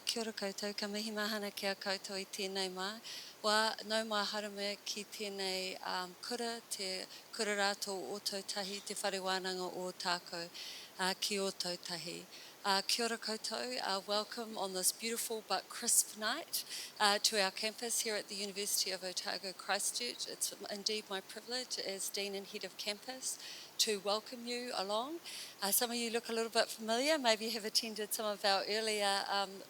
kia ora koutou, ka mihi mahana kia koutou I tēnei mai. Wā, nau mai harame ki tēnei kura, te kura rātou o tautahi, te whare wānanga o tākou ki o tautahi. Kia ora koutou, welcome on this beautiful but crisp night to our campus here at the University of Otago, Christchurch. It's indeed my privilege as Dean and Head of Campus to welcome you along. Some of you look a little bit familiar, maybe you have attended some of our earlier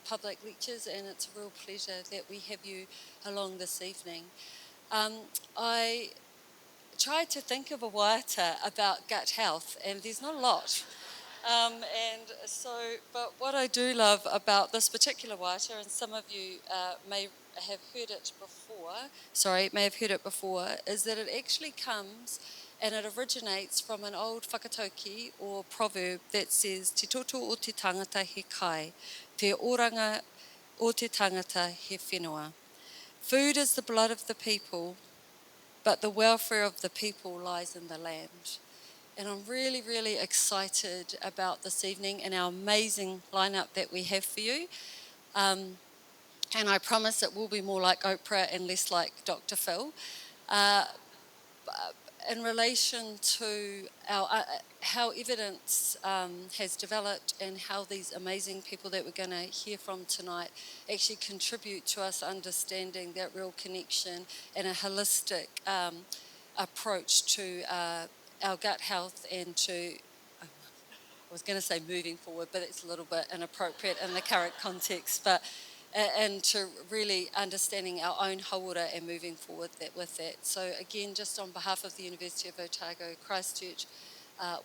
public lectures, and it's a real pleasure that we have you along this evening. I tried to think of a waiata about gut health, and there's not a lot. But what I do love about this particular waiata, and some of you may have heard it before, is that it actually comes and it originates from an old whakatauki or proverb that says, te toto o te tangata he kai, te oranga o te tangata he whenua. Food is the blood of the people, but the welfare of the people lies in the land. And I'm really, really excited about this evening and our amazing lineup that we have for you. And I promise it will be more like Oprah and less like Dr. Phil. In relation to how evidence has developed and how these amazing people that we're going to hear from tonight actually contribute to us understanding that real connection and a holistic approach to our gut health and to, I was going to say moving forward, but it's a little bit inappropriate in the current context, but and to really understanding our own hauora and moving forward with that. So again, just on behalf of the University of Otago, Christchurch,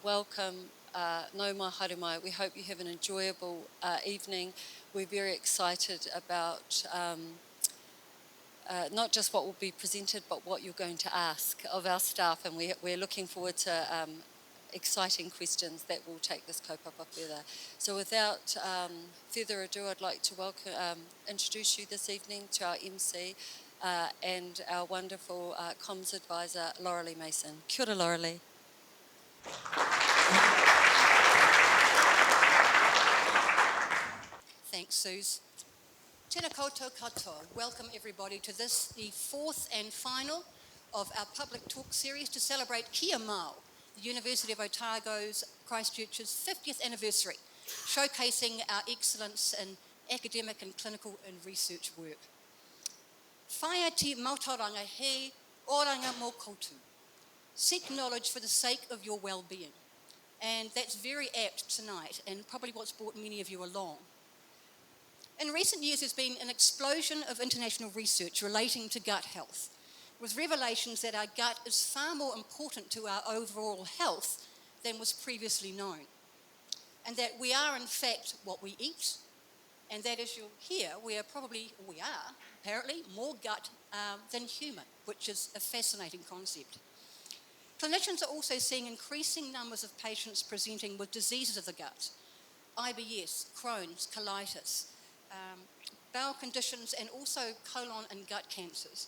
welcome, nau mai haere mai. We hope you have an enjoyable evening. We're very excited about not just what will be presented, but what you're going to ask of our staff, and we're looking forward to exciting questions that will take this kaupapa further. So without further ado, I'd like to introduce you this evening to our MC and our wonderful comms advisor, Laurelie Mason. Kia ora, Laurelie. Thanks, Suze. Tēnā koutou katoa. Welcome everybody to this, the fourth and final of our public talk series to celebrate Kia Mau, the University of Otago's Christchurch's 50th anniversary, showcasing our excellence in academic and clinical and research work. Whaia te mautaranga he oranga mō koutou. Seek knowledge for the sake of your well-being. And that's very apt tonight, and probably what's brought many of you along. In recent years, there's been an explosion of international research relating to gut health, with revelations that our gut is far more important to our overall health than was previously known, and that we are, in fact, what we eat, and that, as you'll hear, we are apparently more gut than human, which is a fascinating concept. Clinicians are also seeing increasing numbers of patients presenting with diseases of the gut, IBS, Crohn's, colitis, bowel conditions, and also colon and gut cancers,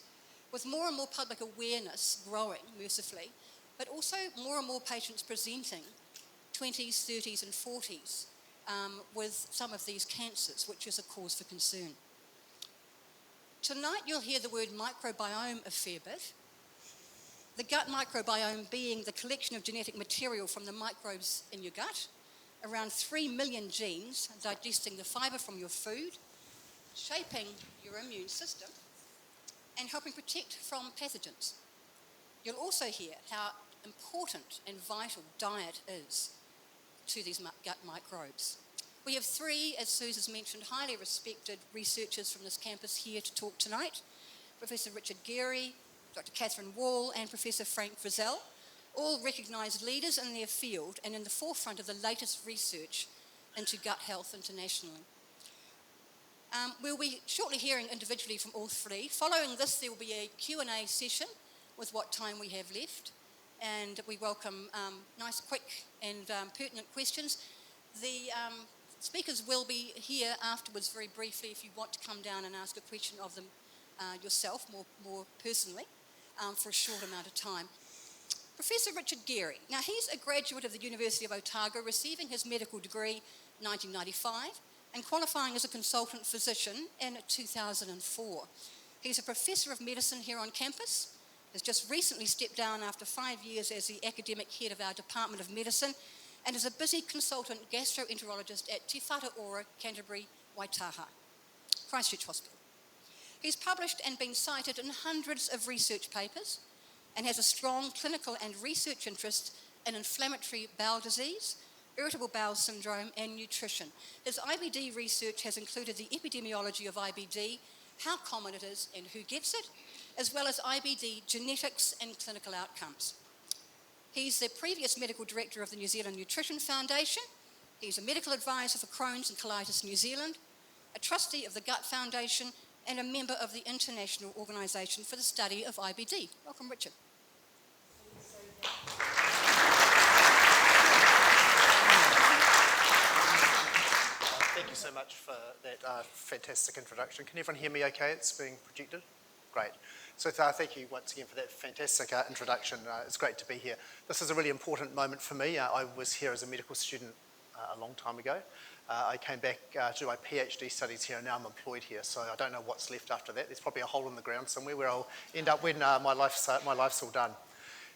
with more and more public awareness growing, mercifully, but also more and more patients presenting 20s, 30s and 40s with some of these cancers, which is a cause for concern. Tonight you'll hear the word microbiome a fair bit. The gut microbiome being the collection of genetic material from the microbes in your gut, around 3 million genes digesting the fibre from your food, shaping your immune system, and helping protect from pathogens. You'll also hear how important and vital diet is to these gut microbes. We have three, as Suze has mentioned, highly respected researchers from this campus here to talk tonight. Professor Richard Geary, Dr. Katherine W and Professor Frank Frizzell, all recognised leaders in their field and in the forefront of the latest research into gut health internationally. We'll be shortly hearing individually from all three. Following this, there will be a Q&A session with what time we have left, and we welcome nice, quick and pertinent questions. The speakers will be here afterwards very briefly if you want to come down and ask a question of them yourself, more personally, for a short amount of time. Professor Richard Geary. Now, he's a graduate of the University of Otago, receiving his medical degree in 1995, and qualifying as a consultant physician in 2004. He's a professor of medicine here on campus, has just recently stepped down after 5 years as the academic head of our Department of Medicine, and is a busy consultant gastroenterologist at Te Whatu Ora, Canterbury, Waitaha, Christchurch Hospital. He's published and been cited in hundreds of research papers and has a strong clinical and research interest in inflammatory bowel disease, irritable bowel syndrome, and nutrition. His IBD research has included the epidemiology of IBD, how common it is and who gets it, as well as IBD genetics and clinical outcomes. He's the previous medical director of the New Zealand Nutrition Foundation. He's a medical advisor for Crohn's and Colitis New Zealand, a trustee of the Gut Foundation, and a member of the International Organisation for the Study of IBD. Welcome, Richard. Thank you so much for that fantastic introduction. Can everyone hear me okay? It's being projected? Great. So thank you once again for that fantastic introduction. It's great to be here. This is a really important moment for me. I was here as a medical student a long time ago. I came back to do my PhD studies here, and now I'm employed here, so I don't know what's left after that. There's probably a hole in the ground somewhere where I'll end up when my life's all done.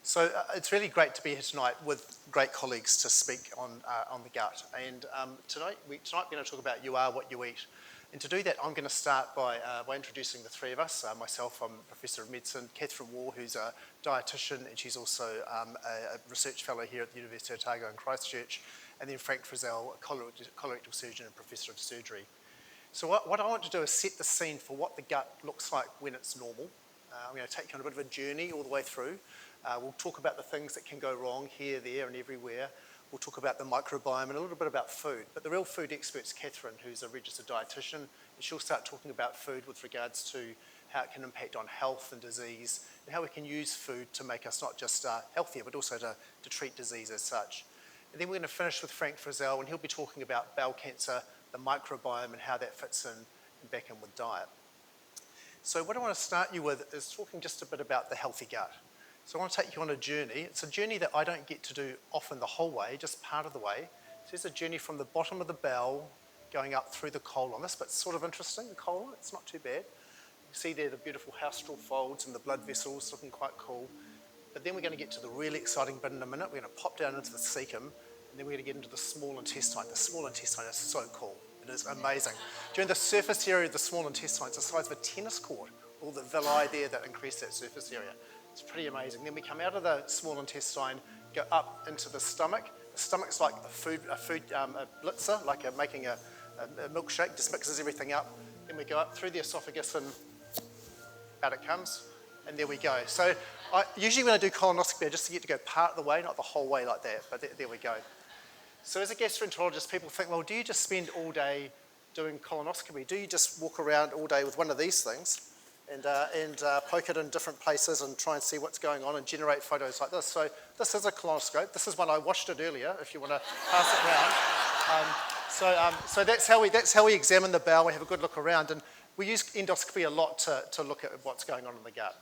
So it's really great to be here tonight with great colleagues to speak on the gut. And tonight we're going to talk about you are what you eat. And to do that, I'm going to start by introducing the three of us. Myself, I'm a Professor of Medicine, Katherine W, who's a dietitian, and she's also a research fellow here at the University of Otago in Christchurch, and then Frank Frizzell, a colorectal surgeon and Professor of Surgery. So what I want to do is set the scene for what the gut looks like when it's normal. I'm going to take you on a bit of a journey all the way through. We'll talk about the things that can go wrong here, there, and everywhere. We'll talk about the microbiome and a little bit about food. But the real food expert's Katherine, who's a registered dietitian, and she'll start talking about food with regards to how it can impact on health and disease, and how we can use food to make us not just healthier, but also to treat disease as such. And then we're going to finish with Frank Frizzell, and he'll be talking about bowel cancer, the microbiome, and how that fits in and back in with diet. So what I want to start you with is talking just a bit about the healthy gut. So I want to take you on a journey. It's a journey that I don't get to do often the whole way, just part of the way. So it's a journey from the bottom of the bowel going up through the colon. This bit's sort of interesting, the colon. It's not too bad. You see there the beautiful haustral folds and the blood vessels looking quite cool. But then we're going to get to the really exciting bit in a minute. We're going to pop down into the cecum, and then we're going to get into the small intestine. The small intestine is so cool. It is amazing. During the surface area of the small intestine, it's the size of a tennis court. All the villi there that increase that surface area. It's pretty amazing. Then we come out of the small intestine, go up into the stomach. The stomach's like a blitzer, like making a milkshake, just mixes everything up. Then we go up through the esophagus and out it comes, and there we go. So usually when I do colonoscopy, I just get to go part of the way, not the whole way like that, but there we go. So as a gastroenterologist, people think, well, do you just spend all day doing colonoscopy? Do you just walk around all day with one of these things and poke it in different places and try and see what's going on and generate photos like this? So this is a colonoscope. This is one I watched it earlier, if you want to pass it around. So that's how we examine the bowel. We have a good look around, and we use endoscopy a lot to look at what's going on in the gut.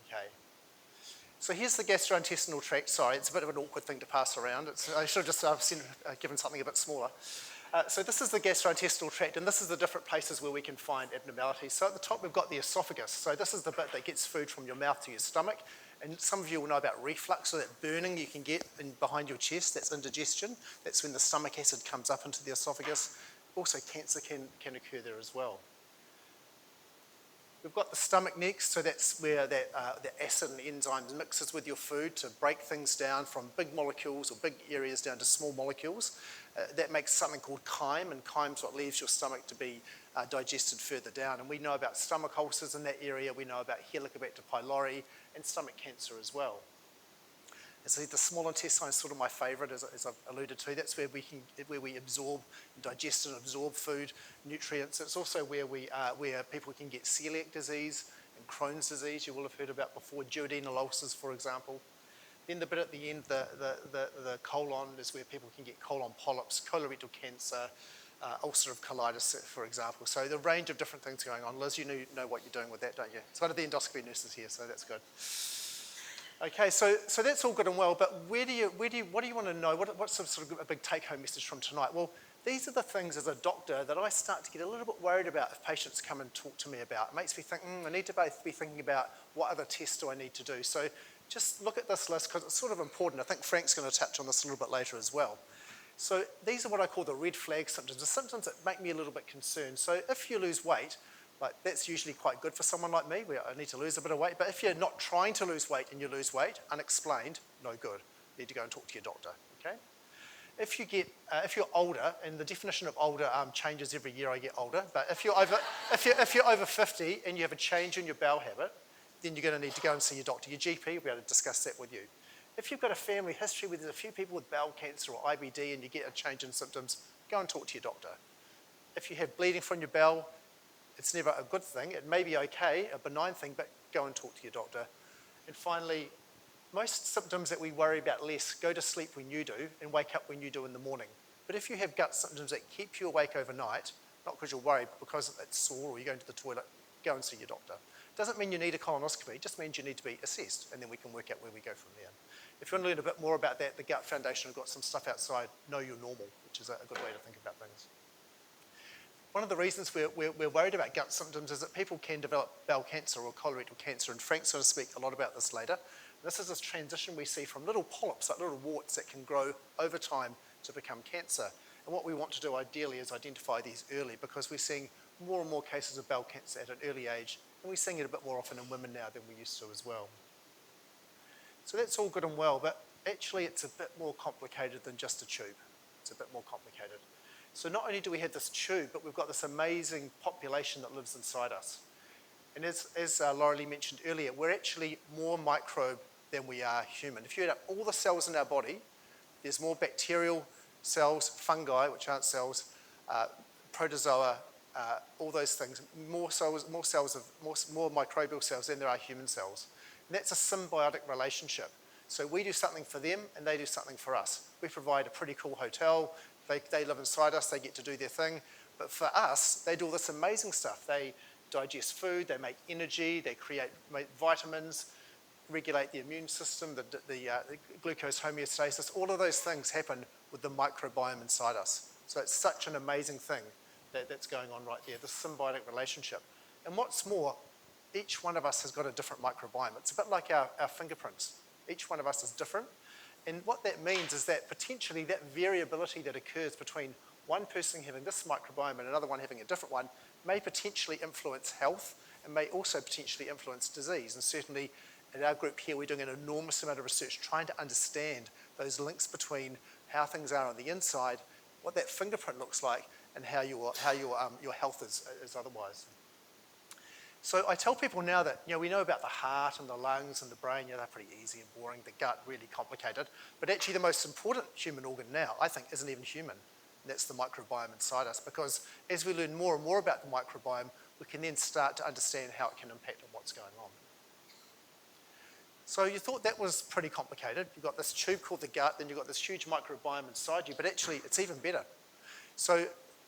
Okay. So here's the gastrointestinal tract. Sorry, it's a bit of an awkward thing to pass around. I should have just given something a bit smaller. So this is the gastrointestinal tract, and this is the different places where we can find abnormalities. So at the top, we've got the esophagus. So this is the bit that gets food from your mouth to your stomach. And some of you will know about reflux, so that burning you can get behind your chest. That's indigestion. That's when the stomach acid comes up into the esophagus. Also, cancer can occur there as well. We've got the stomach next, so that's where the acid and enzymes mixes with your food to break things down from big molecules or big areas down to small molecules. That makes something called chyme, and chyme's what leaves your stomach to be digested further down. And we know about stomach ulcers in that area. We know about Helicobacter pylori and stomach cancer as well. And so the small intestine is sort of my favourite, as I've alluded to. That's where we absorb, digest and absorb food, nutrients. It's also where people can get celiac disease and Crohn's disease, you will have heard about before, duodenal ulcers, for example. Then the bit at the end, the colon, is where people can get colon polyps, colorectal cancer, ulcerative colitis, for example. So the range of different things going on. Liz, you know what you're doing with that, don't you? It's one of the endoscopy nurses here, so that's good. Okay, so that's all good and well, but what do you want to know? What's sort of a big take-home message from tonight? Well, these are the things as a doctor that I start to get a little bit worried about if patients come and talk to me about. It makes me think, I need to both be thinking about what other tests do I need to do. So just look at this list because it's sort of important. I think Frank's going to touch on this a little bit later as well. So these are what I call the red flag symptoms, the symptoms that make me a little bit concerned. So if you lose weight, like that's usually quite good for someone like me, where I need to lose a bit of weight. But if you're not trying to lose weight and you lose weight, unexplained, no good. You need to go and talk to your doctor, okay? If you're older, and the definition of older changes every year I get older, but if you're over 50 and you have a change in your bowel habit, then you're going to need to go and see your doctor. Your GP will be able to discuss that with you. If you've got a family history where there's a few people with bowel cancer or IBD and you get a change in symptoms, go and talk to your doctor. If you have bleeding from your bowel, it's never a good thing. It may be okay, a benign thing, but go and talk to your doctor. And finally, most symptoms that we worry about less, go to sleep when you do and wake up when you do in the morning. But if you have gut symptoms that keep you awake overnight, not because you're worried, but because it's sore or you're going to the toilet, go and see your doctor. Doesn't mean you need a colonoscopy, it just means you need to be assessed, and then we can work out where we go from there. If you want to learn a bit more about that, the Gut Foundation have got some stuff outside, Know Your Normal, which is a good way to think about things. One of the reasons we're worried about gut symptoms is that people can develop bowel cancer or colorectal cancer, and Frank's going to speak a lot about this later. This is this transition we see from little polyps, like little warts that can grow over time to become cancer. And what we want to do ideally is identify these early, because we're seeing more and more cases of bowel cancer at an early age, and we're seeing it a bit more often in women now than we used to as well. So that's all good and well, but actually it's a bit more complicated than just a tube. It's a bit more complicated. So not only do we have this tube, but we've got this amazing population that lives inside us. And as Laura Lee mentioned earlier, we're actually more microbe than we are human. If you add up all the cells in our body, there's more bacterial cells, fungi, which aren't cells, protozoa, all those things, more microbial cells than there are human cells. And that's a symbiotic relationship. So we do something for them and they do something for us. We provide a pretty cool hotel, they live inside us, they get to do their thing. But for us, they do all this amazing stuff. They digest food, they make energy, they make vitamins, regulate the immune system, the glucose homeostasis. All of those things happen with the microbiome inside us. So it's such an amazing thing that's going on right there, the symbiotic relationship. And what's more, each one of us has got a different microbiome. It's a bit like our fingerprints. Each one of us is different. And what that means is that potentially that variability that occurs between one person having this microbiome and another one having a different one may potentially influence health and may also potentially influence disease. And certainly in our group here, we're doing an enormous amount of research trying to understand those links between how things are on the inside, what that fingerprint looks like, and how your health is otherwise. So I tell people now that we know about the heart and the lungs and the brain. They're pretty easy and boring. The gut, really complicated. But actually the most important human organ now, I think, isn't even human. And that's the microbiome inside us, because as we learn more and more about the microbiome, we can then start to understand how it can impact on what's going on. So you thought that was pretty complicated. You've got this tube called the gut, then you've got this huge microbiome inside you, but actually it's even better. So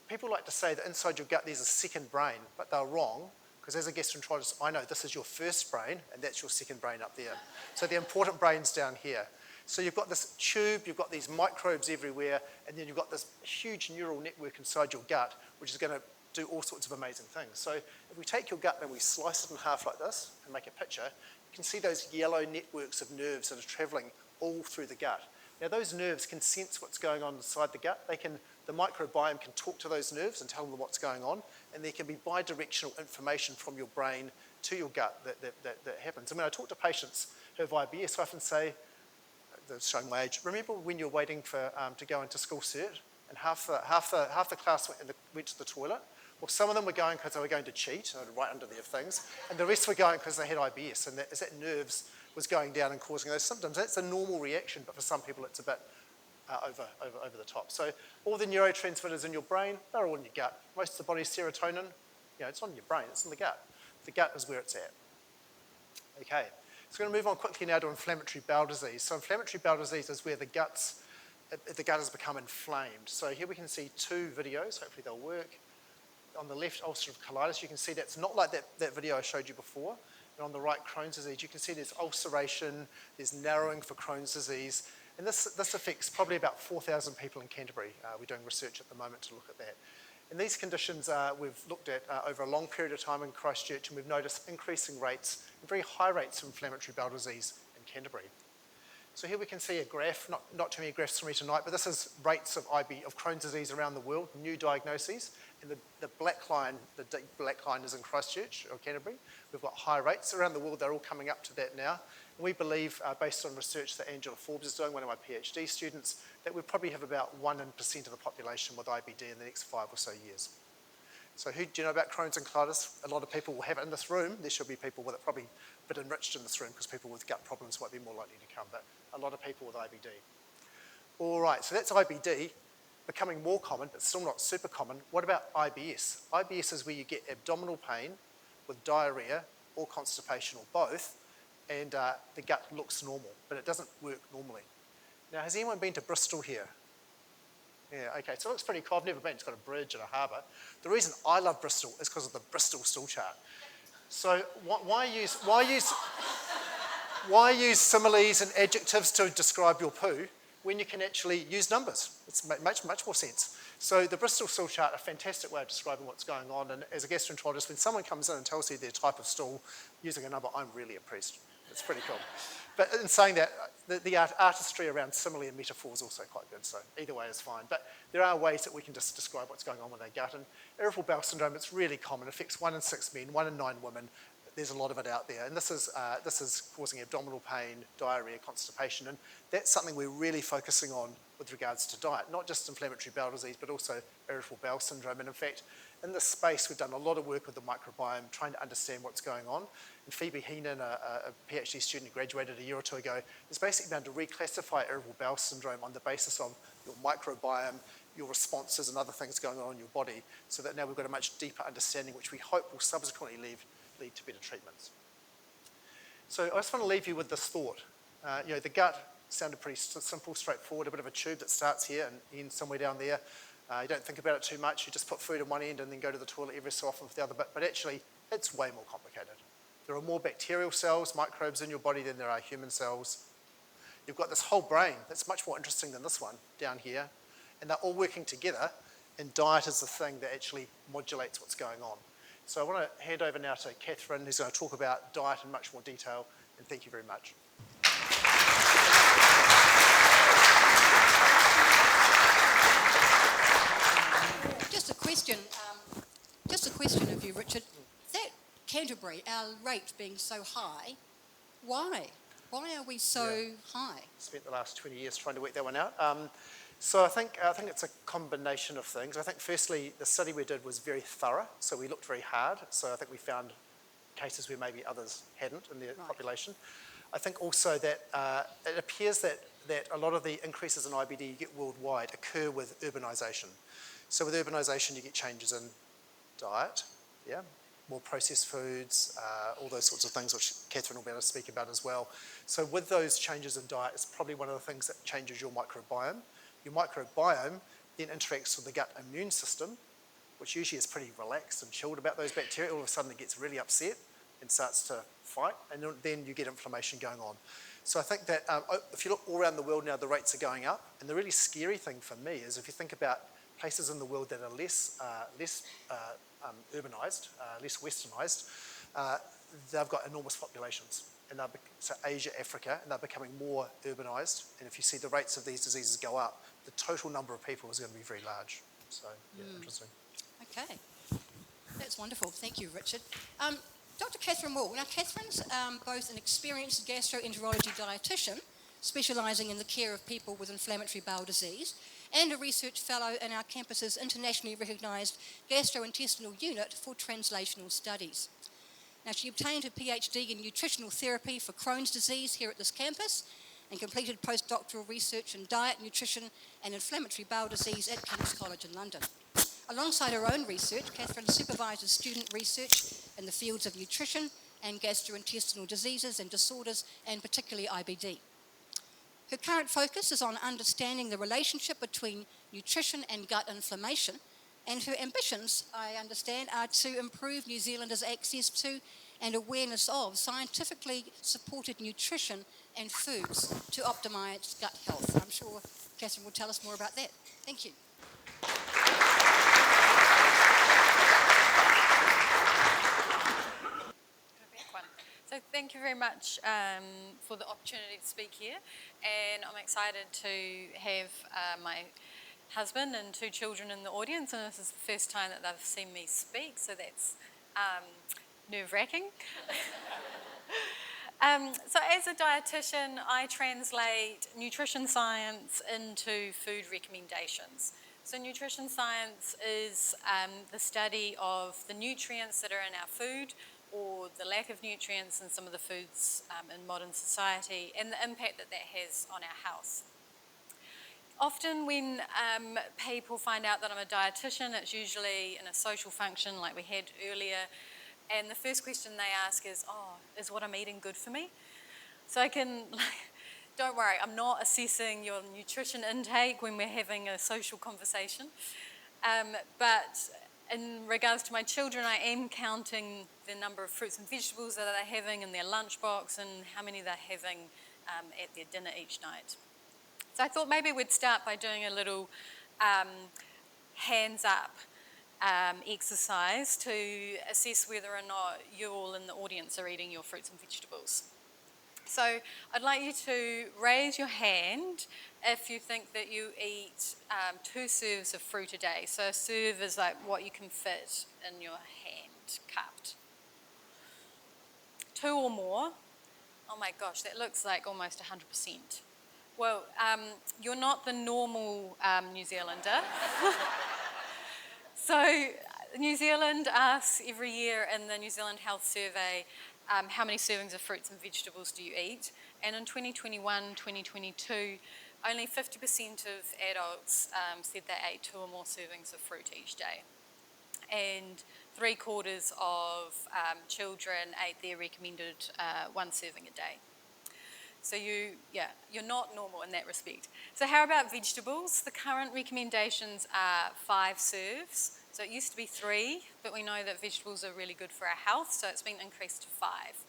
people like to say that inside your gut there's a second brain, but they're wrong, because as a gastroenterologist, I know this is your first brain, and that's your second brain up there. So the important brain's down here. So you've got this tube, you've got these microbes everywhere, and then you've got this huge neural network inside your gut, which is going to do all sorts of amazing things. So if we take your gut and we slice it in half like this and make a picture, you can see those yellow networks of nerves that are traveling all through the gut. Now those nerves can sense what's going on inside the gut. The microbiome can talk to those nerves and tell them what's going on, and there can be bi-directional information from your brain to your gut that happens. And when I talk to patients who have IBS, I often say, showing my age, remember when you're waiting to go into school cert and half the class went to the toilet? Well, some of them were going because they were going to cheat, right under their things, and the rest were going because they had IBS, and as that nerves was going down and causing those symptoms. That's a normal reaction, but for some people it's a bit over the top. So all the neurotransmitters in your brain, they're all in your gut. Most of the body's serotonin, it's not in your brain, it's in the gut. The gut is where it's at. Okay, so we're going to move on quickly now to inflammatory bowel disease. So inflammatory bowel disease is where the gut has become inflamed. So here we can see two videos, hopefully they'll work. On the left, ulcerative colitis, you can see that's not like that video I showed you before. And on the right, Crohn's disease, you can see there's ulceration, there's narrowing for Crohn's disease. And this affects probably about 4,000 people in Canterbury. We're doing research at the moment to look at that. And these conditions we've looked at over a long period of time in Christchurch, and we've noticed increasing rates, and very high rates of inflammatory bowel disease in Canterbury. So here we can see a graph, not too many graphs for me tonight, but this is rates of Crohn's disease around the world, new diagnoses, and the black line is in Christchurch or Canterbury. We've got high rates around the world, they're all coming up to that now. And we believe, based on research that Angela Forbes is doing, one of my PhD students, that we probably have about 1% of the population with IBD in the next 5 or so years. So do you know about Crohn's and colitis? A lot of people will have it in this room. There should be people with it probably a bit enriched in this room because people with gut problems might be more likely to come, but a lot of people with IBD. All right, so that's IBD, becoming more common, but still not super common. What about IBS? IBS is where you get abdominal pain with diarrhea or constipation or both, and the gut looks normal, but it doesn't work normally. Now, has anyone been to Bristol here? Yeah, okay, so it looks pretty cool. I've never been. It's got a bridge and a harbour. The reason I love Bristol is because of the Bristol stool chart. So why use similes and adjectives to describe your poo when you can actually use numbers? It's much more sense. So the Bristol stool chart, a fantastic way of describing what's going on. And as a gastroenterologist, when someone comes in and tells you their type of stool using a number, I'm really impressed. It's pretty cool. But in saying that, the artistry around simile and metaphor is also quite good, so either way is fine. But there are ways that we can just describe what's going on with our gut. And irritable bowel syndrome, it's really common. It affects 1 in 6 men, 1 in 9 women. There's a lot of it out there. And this is causing abdominal pain, diarrhea, constipation. And that's something we're really focusing on with regards to diet, not just inflammatory bowel disease, but also irritable bowel syndrome. And in fact, in this space, we've done a lot of work with the microbiome, trying to understand what's going on. And Phoebe Keenan, a PhD student who graduated a year or two ago, is basically going to reclassify irritable bowel syndrome on the basis of your microbiome, your responses and other things going on in your body, so that now we've got a much deeper understanding, which we hope will subsequently lead to better treatments. So I just want to leave you with this thought. The gut sounded pretty simple, straightforward, a bit of a tube that starts here and ends somewhere down there. You don't think about it too much. You just put food in one end and then go to the toilet every so often for the other bit. But actually, it's way more complicated. There are more bacterial cells, microbes in your body than there are human cells. You've got this whole brain that's much more interesting than this one down here. And they're all working together. And diet is the thing that actually modulates what's going on. So I want to hand over now to Katherine, who's going to talk about diet in much more detail. And thank you very much. Just a question of you, Richard. That Canterbury, our rate being so high, why? Why are we so high? Spent the last 20 years trying to work that one out. So I think it's a combination of things. I think firstly, the study we did was very thorough, so we looked very hard. So I think we found cases where maybe others hadn't in the population. I think also that it appears that a lot of the increases in IBD you get worldwide occur with urbanisation. So with urbanisation, you get changes in diet, more processed foods, all those sorts of things, which Katherine will be able to speak about as well. So with those changes in diet, it's probably one of the things that changes your microbiome. Your microbiome then interacts with the gut immune system, which usually is pretty relaxed and chilled about those bacteria. All of a sudden, it gets really upset and starts to fight, and then you get inflammation going on. So I think that if you look all around the world now, the rates are going up. And the really scary thing for me is if you think about places in the world that are less urbanised, less westernised, they've got enormous populations. And so Asia, Africa, and they're becoming more urbanised. And if you see the rates of these diseases go up, the total number of people is going to be very large. So, interesting. Okay, that's wonderful. Thank you, Richard. Dr. Katherine Wall. Now, Katherine's both an experienced gastroenterology dietitian, specialising in the care of people with inflammatory bowel disease, and a research fellow in our campus's internationally recognised gastrointestinal unit for translational studies. Now, she obtained her PhD in nutritional therapy for Crohn's disease here at this campus and completed postdoctoral research in diet, nutrition and inflammatory bowel disease at King's College in London. Alongside her own research, Katherine supervises student research in the fields of nutrition and gastrointestinal diseases and disorders, and particularly IBD. Her current focus is on understanding the relationship between nutrition and gut inflammation, and her ambitions, I understand, are to improve New Zealanders' access to and awareness of scientifically supported nutrition and foods to optimise gut health. I'm sure Katherine will tell us more about that. Thank you. So thank you very much for the opportunity to speak here, and I'm excited to have my husband and 2 children in the audience, and this is the first time that they've seen me speak, so that's nerve-wracking. So as a dietitian, I translate nutrition science into food recommendations. So nutrition science is the study of the nutrients that are in our food, or the lack of nutrients in some of the foods in modern society, and the impact that that has on our health. Often when people find out that I'm a dietitian, it's usually in a social function like we had earlier, and the first question they ask is, is what I'm eating good for me? So I can, don't worry, I'm not assessing your nutrition intake when we're having a social conversation, but in regards to my children, I am counting the number of fruits and vegetables that they're having in their lunchbox and how many they're having at their dinner each night. So I thought maybe we'd start by doing a little hands up exercise to assess whether or not you all in the audience are eating your fruits and vegetables. So I'd like you to raise your hand if you think that you eat 2 serves of fruit a day. So a serve is like what you can fit in your hand, cupped. 2 or more. Oh my gosh, that looks like almost 100%. Well, you're not the normal New Zealander. So New Zealand asks every year in the New Zealand Health Survey, how many servings of fruits and vegetables do you eat? And in 2021-2022, only 50% of adults said they ate 2 or more servings of fruit each day. And 3/4 of children ate their recommended 1 serving a day. So you're not normal in that respect. So how about vegetables? The current recommendations are 5 serves. So it used to be 3, but we know that vegetables are really good for our health, so it's been increased to 5.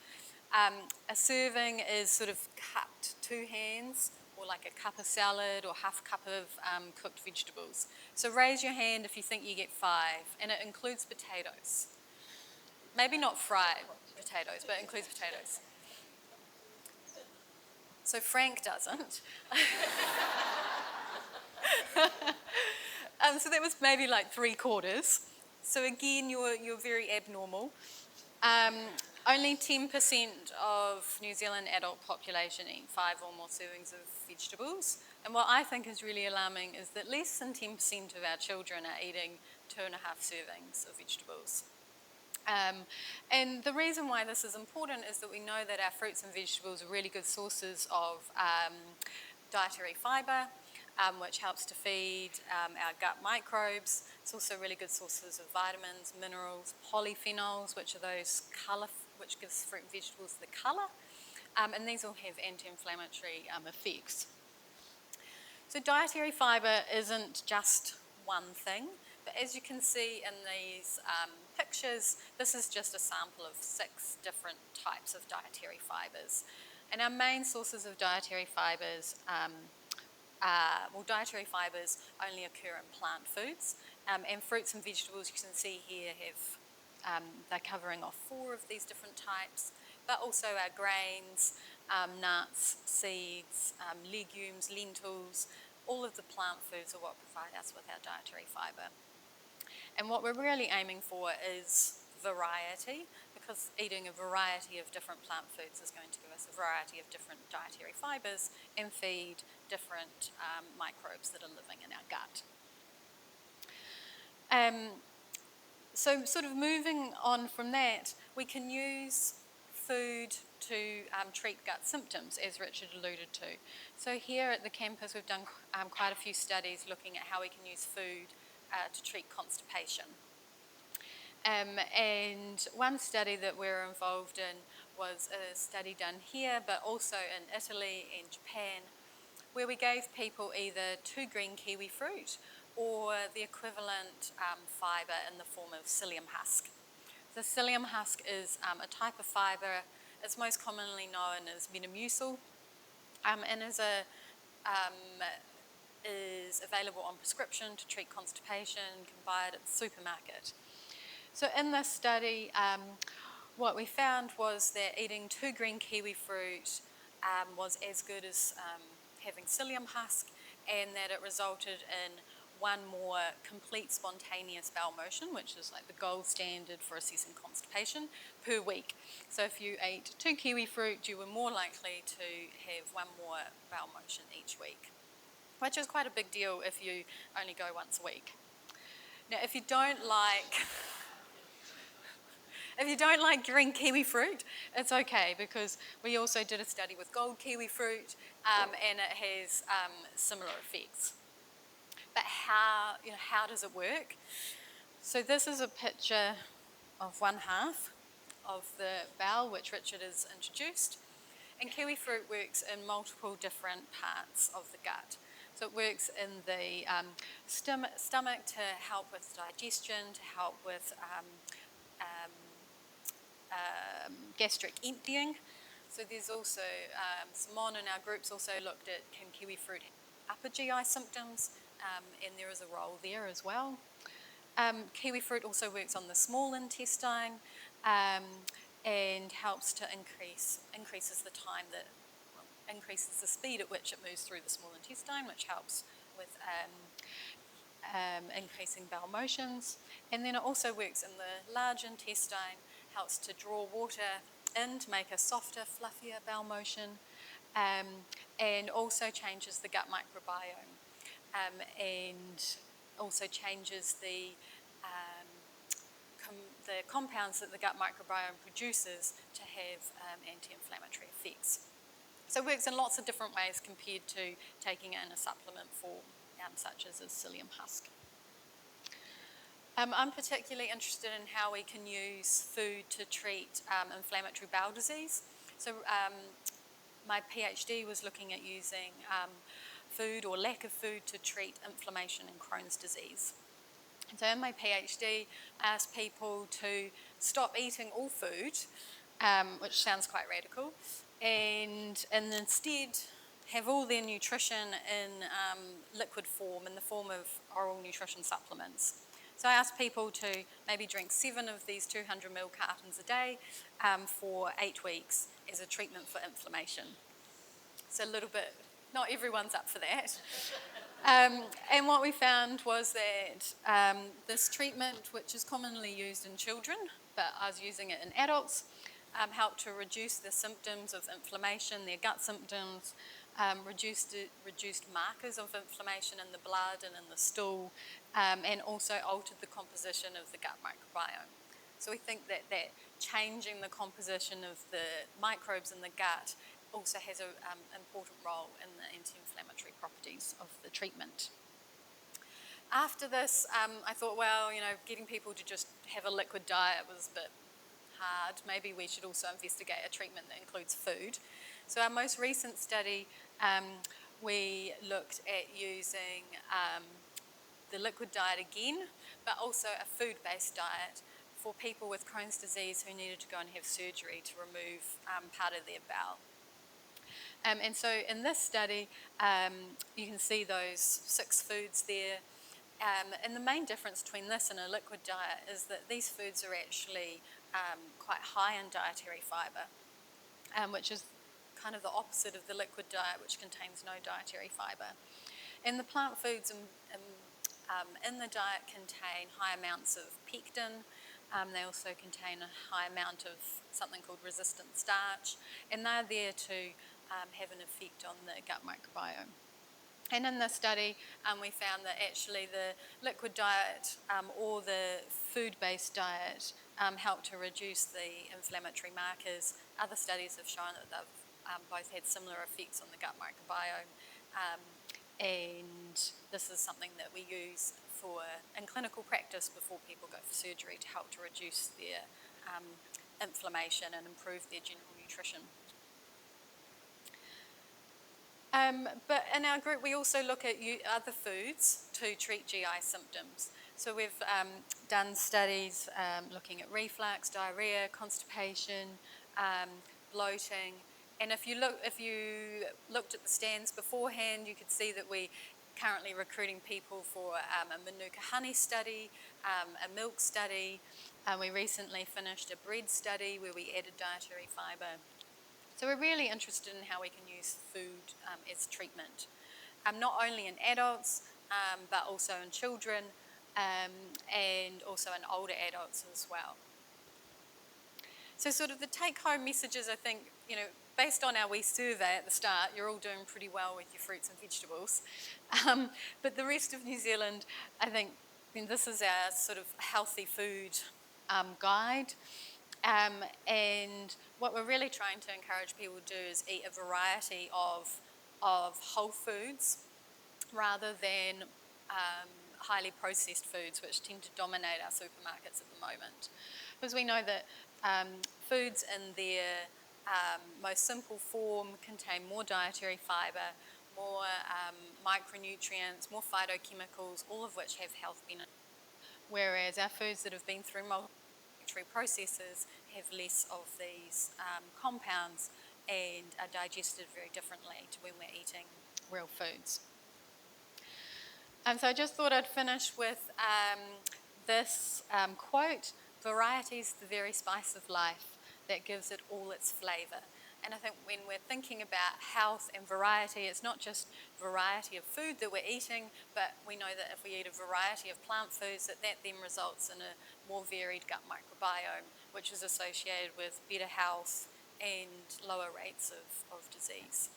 A serving is sort of cupped 2 hands, or like a cup of salad or half a cup of cooked vegetables. So raise your hand if you think you get 5, and it includes potatoes. Maybe not fried potatoes, but it includes potatoes. So Frank doesn't. So that was maybe like 3/4. So again, you're very abnormal. Only 10% of New Zealand adult population eat 5 or more servings of vegetables. And what I think is really alarming is that less than 10% of our children are eating 2.5 servings of vegetables. And the reason why this is important is that we know that our fruits and vegetables are really good sources of dietary fibre, which helps to feed our gut microbes. It's also really good sources of vitamins, minerals, polyphenols, which are those which gives fruit and vegetables the colour, and these all have anti-inflammatory effects. So dietary fibre isn't just one thing, but as you can see in these pictures, this is just a sample of 6 different types of dietary fibres. And our main sources of dietary fibres dietary fibres only occur in plant foods, and fruits and vegetables you can see here they're covering off 4 of these different types, but also our grains, nuts, seeds, legumes, lentils, all of the plant foods are what provide us with our dietary fibre. And what we're really aiming for is variety, because eating a variety of different plant foods is going to give us a variety of different dietary fibres and feed different microbes that are living in our gut. So sort of moving on from that, we can use food to treat gut symptoms, as Richard alluded to. So here at the campus we've done quite a few studies looking at how we can use food to treat constipation. And one study that we're involved in was a study done here, but also in Italy and Japan, where we gave people either 2 green kiwi fruit or the equivalent fibre in the form of psyllium husk. The psyllium husk is a type of fibre. It's most commonly known as metamucil, and is available on prescription to treat constipation. You can buy it at the supermarket. So in this study, what we found was that eating 2 green kiwi fruit was as good as having psyllium husk, and that it resulted in 1 more complete spontaneous bowel motion, which is like the gold standard for assessing constipation, per week. So if you ate 2 kiwi fruit, you were more likely to have 1 more bowel motion each week, which is quite a big deal if you only go once a week. Now, if you don't like green kiwi fruit, it's okay, because we also did a study with gold kiwi fruit, and it has similar effects. But how does it work? So this is a picture of 1/2 of the bowel, which Richard has introduced. And kiwi fruit works in multiple different parts of the gut. So it works in the stomach to help with digestion, to help with gastric emptying. So there's also, Simone in our groups also looked at can kiwi fruit upper GI symptoms, and there is a role there as well. Kiwi fruit also works on the small intestine, and helps to increases the speed at which it moves through the small intestine, which helps with increasing bowel motions. And then it also works in the large intestine, helps to draw water in to make a softer, fluffier bowel motion, and also changes the gut microbiome, and also changes the compounds that the gut microbiome produces to have anti-inflammatory effects. So it works in lots of different ways compared to taking it in a supplement form, such as a psyllium husk. I'm particularly interested in how we can use food to treat inflammatory bowel disease. So my PhD was looking at using food or lack of food to treat inflammation in Crohn's disease. So in my PhD, I asked people to stop eating all food, which sounds quite radical, and instead have all their nutrition in liquid form, in the form of oral nutrition supplements. So I asked people to maybe drink 7 of these 200ml cartons a day for 8 weeks as a treatment for inflammation. So a little bit, not everyone's up for that. And what we found was that this treatment, which is commonly used in children, but I was using it in adults, helped to reduce the symptoms of inflammation, their gut symptoms, reduced markers of inflammation in the blood and in the stool, and also altered the composition of the gut microbiome. So we think that changing the composition of the microbes in the gut also has an important role in the anti-inflammatory properties of the treatment. After this, I thought, well, getting people to just have a liquid diet was a bit hard. Maybe we should also investigate a treatment that includes food. So our most recent study, we looked at using the liquid diet again, but also a food-based diet for people with Crohn's disease who needed to go and have surgery to remove part of their bowel. And so in this study, you can see those 6 foods there. And the main difference between this and a liquid diet is that these foods are actually quite high in dietary fibre, which is kind of the opposite of the liquid diet, which contains no dietary fibre. And the plant foods in the diet contain high amounts of pectin. They also contain a high amount of something called resistant starch, and they're there to have an effect on the gut microbiome. And in this study, we found that actually the liquid diet or the food-based diet helped to reduce the inflammatory markers. Other studies have shown that they've both had similar effects on the gut microbiome, and this is something that we use in clinical practice before people go for surgery to help to reduce their inflammation and improve their general nutrition. But in our group, we also look at other foods to treat GI symptoms. So we've done studies looking at reflux, diarrhea, constipation, bloating, and if you looked at the stands beforehand, you could see that we currently recruiting people for a Manuka honey study, a milk study. We recently finished a bread study where we added dietary fibre. So we're really interested in how we can use food as treatment, not only in adults, but also in children, and also in older adults as well. So sort of the take-home messages, I think, based on our wee survey at the start, you're all doing pretty well with your fruits and vegetables. But the rest of New Zealand, I think, this is our sort of healthy food guide. And what we're really trying to encourage people to do is eat a variety of whole foods rather than highly processed foods, which tend to dominate our supermarkets at the moment. Because we know that foods in their most simple form contain more dietary fibre, more micronutrients, more phytochemicals, all of which have health benefits. Whereas our foods that have been through multi processes have less of these compounds and are digested very differently to when we're eating real foods. So I just thought I'd finish with this quote: "Variety's the very spice of life that gives it all its flavour." And I think when we're thinking about health and variety, it's not just variety of food that we're eating, but we know that if we eat a variety of plant foods, that then results in a more varied gut microbiome, which is associated with better health and lower rates of disease.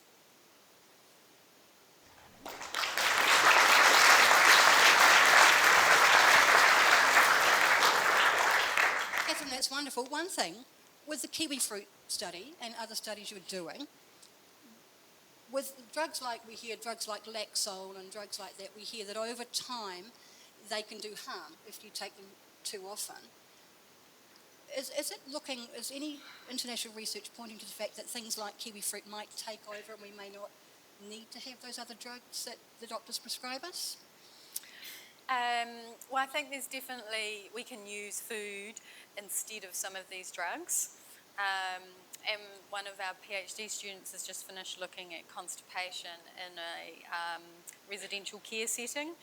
Katherine, that's wonderful. One thing, with the kiwi fruit study and other studies you're doing, with drugs like Laxol and drugs like that, we hear that over time they can do harm if you take them too often. Is any international research pointing to the fact that things like kiwi fruit might take over and we may not need to have those other drugs that the doctors prescribe us? Well, I think there's definitely, we can use food instead of some of these drugs. And one of our PhD students has just finished looking at constipation in a residential care setting.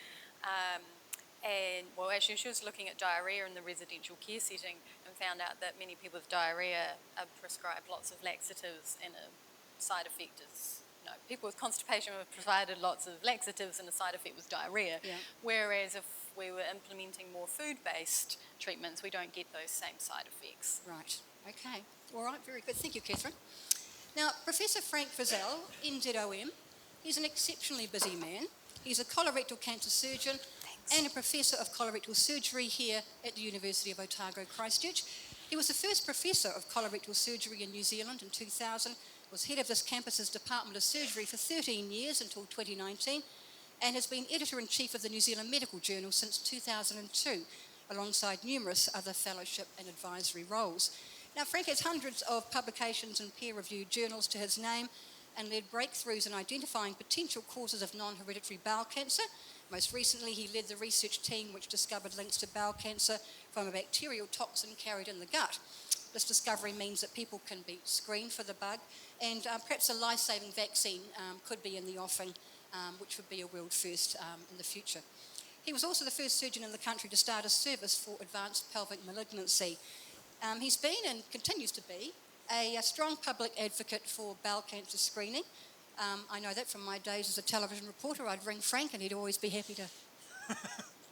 Actually, she was looking at diarrhea in the residential care setting and found out that many people with diarrhea are prescribed lots of laxatives, and a side effect is, people with constipation were provided lots of laxatives and a side effect was diarrhea. Yeah. Whereas if we were implementing more food-based treatments, we don't get those same side effects. Right. Okay. All right. Very good. Thank you, Katherine. Now, Professor Frank Frizzell, NZOM, he's an exceptionally busy man. He's a colorectal cancer surgeon and a professor of colorectal surgery here at the University of Otago, Christchurch. He was the first professor of colorectal surgery in New Zealand in 2000, was head of this campus's Department of Surgery for 13 years until 2019, and has been editor-in-chief of the New Zealand Medical Journal since 2002, alongside numerous other fellowship and advisory roles. Now, Frank has hundreds of publications and peer-reviewed journals to his name and led breakthroughs in identifying potential causes of non-hereditary bowel cancer. Most recently, he led the research team which discovered links to bowel cancer from a bacterial toxin carried in the gut. This discovery means that people can be screened for the bug, and perhaps a life-saving vaccine could be in the offing, which would be a world first in the future. He was also the first surgeon in the country to start a service for advanced pelvic malignancy. He's been and continues to be a strong public advocate for bowel cancer screening. I know that from my days as a television reporter. I'd ring Frank and he'd always be happy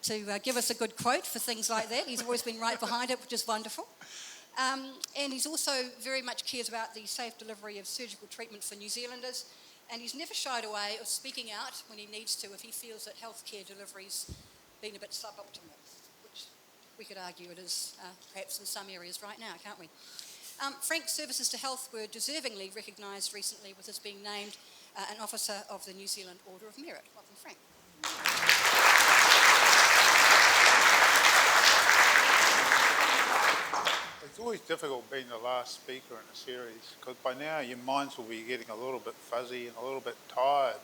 to give us a good quote for things like that. He's always been right behind it, which is wonderful. And he's also very much cares about the safe delivery of surgical treatment for New Zealanders, and he's never shied away of speaking out when he needs to if he feels that healthcare delivery's been a bit suboptimal, which we could argue it is perhaps in some areas right now, can't we? Frank's services to health were deservingly recognised recently with his being named an officer of the New Zealand Order of Merit. Welcome, Frank. It's always difficult being the last speaker in a series because by now your minds will be getting a little bit fuzzy and a little bit tired.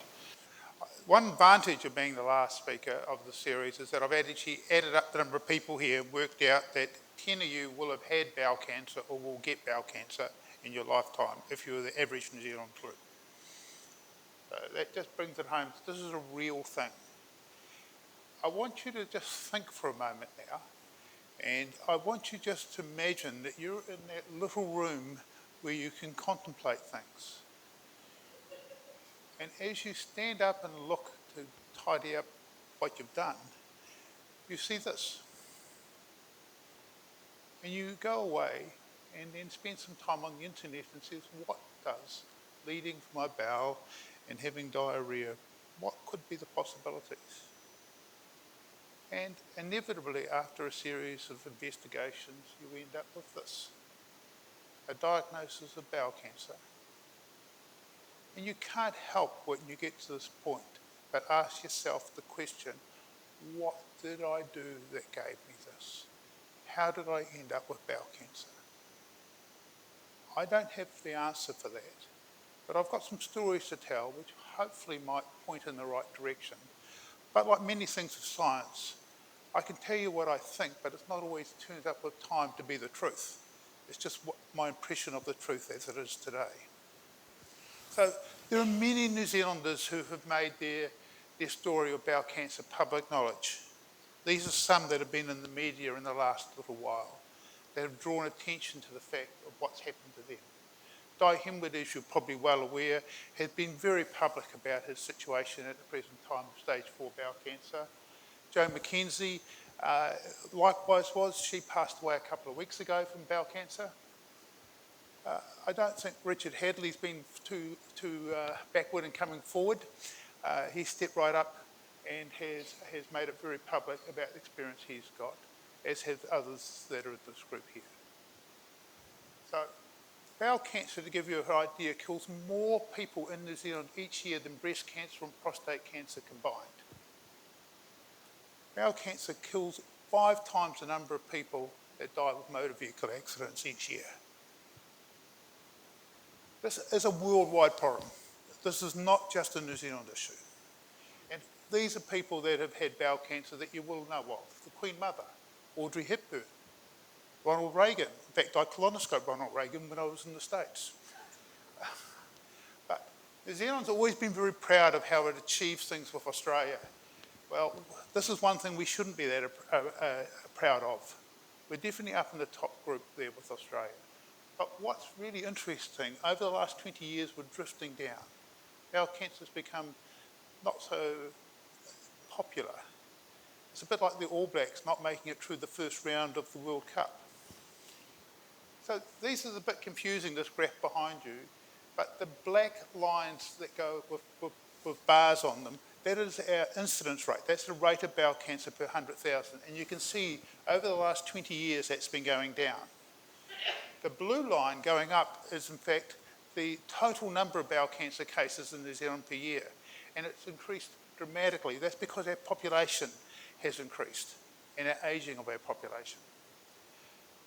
one advantage of being the last speaker of the series is that I've actually added up the number of people here and worked out that 10 of you will have had bowel cancer or will get bowel cancer in your lifetime if you're the average New Zealand group. So that just brings it home. This is a real thing. I want you to just think for a moment now, and I want you just to imagine that you're in that little room where you can contemplate things. And as you stand up and look to tidy up what you've done, you see this. And you go away and then spend some time on the internet and says, what does bleeding from my bowel and having diarrhea, what could be the possibilities? And inevitably, after a series of investigations, you end up with this, a diagnosis of bowel cancer. And you can't help when you get to this point but ask yourself the question, what did I do that gave me this? How did I end up with bowel cancer? I don't have the answer for that, but I've got some stories to tell which hopefully might point in the right direction. But like many things of science, I can tell you what I think, but it's not always turns up with time to be the truth. It's just what my impression of the truth as it is today. So there are many New Zealanders who have made their story of bowel cancer public knowledge. These are some that have been in the media in the last little while that have drawn attention to the fact of what's happened to them. Di Hemwood, as you're probably well aware, has been very public about his situation at the present time of stage 4 bowel cancer. Jo McKenzie, likewise she passed away a couple of weeks ago from bowel cancer. I don't think Richard Hadley's been too backward in coming forward. He stepped right up and has made it very public about the experience he's got, as have others that are in this group here. So bowel cancer, to give you an idea, kills more people in New Zealand each year than breast cancer and prostate cancer combined. Bowel cancer kills 5 times the number of people that die with motor vehicle accidents each year. This is a worldwide problem. This is not just a New Zealand issue. And these are people that have had bowel cancer that you will know of. The Queen Mother, Audrey Hepburn, Ronald Reagan. In fact, I colonoscoped Ronald Reagan when I was in the States. But New Zealand's always been very proud of how it achieves things with Australia. Well, this is one thing we shouldn't be that proud of. We're definitely up in the top group there with Australia. But what's really interesting, over the last 20 years, we're drifting down. Bowel cancer's become not so popular. It's a bit like the All Blacks not making it through the first round of the World Cup. So these are a bit confusing, this graph behind you, but the black lines that go with bars on them, that is our incidence rate. That's the rate of bowel cancer per 100,000. And you can see over the last 20 years that's been going down. The blue line going up is in fact the total number of bowel cancer cases in New Zealand per year. And it's increased dramatically. That's because our population has increased and our ageing of our population.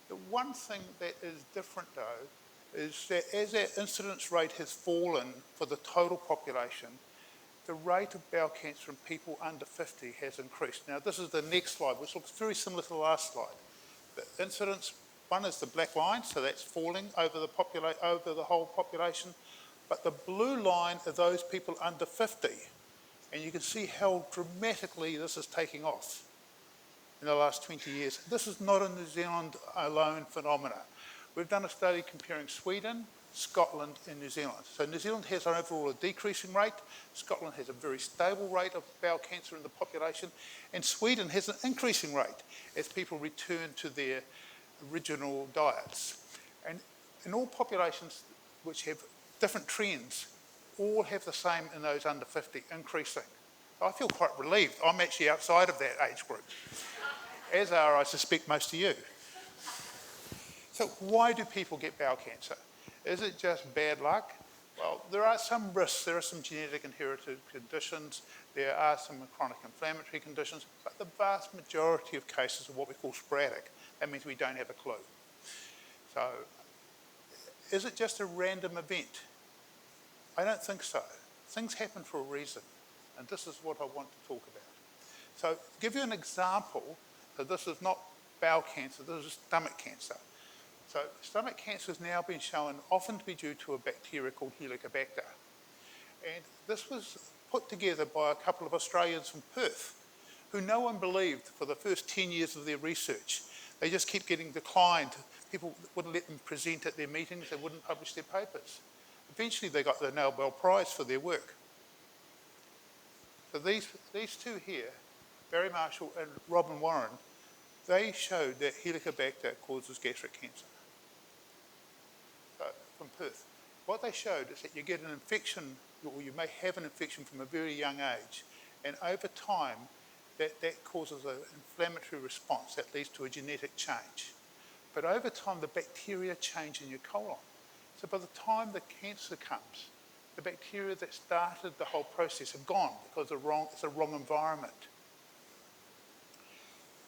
The one thing that is different though is that as our incidence rate has fallen for the total population, the rate of bowel cancer in people under 50 has increased. Now this is the next slide, which looks very similar to the last slide. The incidence, one is the black line, so that's falling over the whole population, but the blue line are those people under 50. And you can see how dramatically this is taking off in the last 20 years. This is not a New Zealand alone phenomena. We've done a study comparing Sweden, Scotland and New Zealand. So New Zealand has overall a decreasing rate, Scotland has a very stable rate of bowel cancer in the population, and Sweden has an increasing rate as people return to their original diets. And in all populations which have different trends, all have the same in those under 50, increasing. I feel quite relieved. I'm actually outside of that age group, as are, I suspect, most of you. So why do people get bowel cancer? Is it just bad luck? Well, there are some risks. There are some genetic inherited conditions. There are some chronic inflammatory conditions, but the vast majority of cases are what we call sporadic. That means we don't have a clue. So is it just a random event? I don't think so. Things happen for a reason. And this is what I want to talk about. So to give you an example, so this is not bowel cancer, this is stomach cancer. So stomach cancer has now been shown often to be due to a bacteria called Helicobacter. And this was put together by a couple of Australians from Perth, who no one believed for the first 10 years of their research. They just kept getting declined. People wouldn't let them present at their meetings, they wouldn't publish their papers. Eventually they got the Nobel Prize for their work. So these two here, Barry Marshall and Robin Warren, they showed that Helicobacter causes gastric cancer. So, from Perth. What they showed is that you get an infection, or you may have an infection from a very young age, and over time, that causes an inflammatory response that leads to a genetic change. But over time, the bacteria change in your colon. So by the time the cancer comes, the bacteria that started the whole process are gone because it's a wrong environment.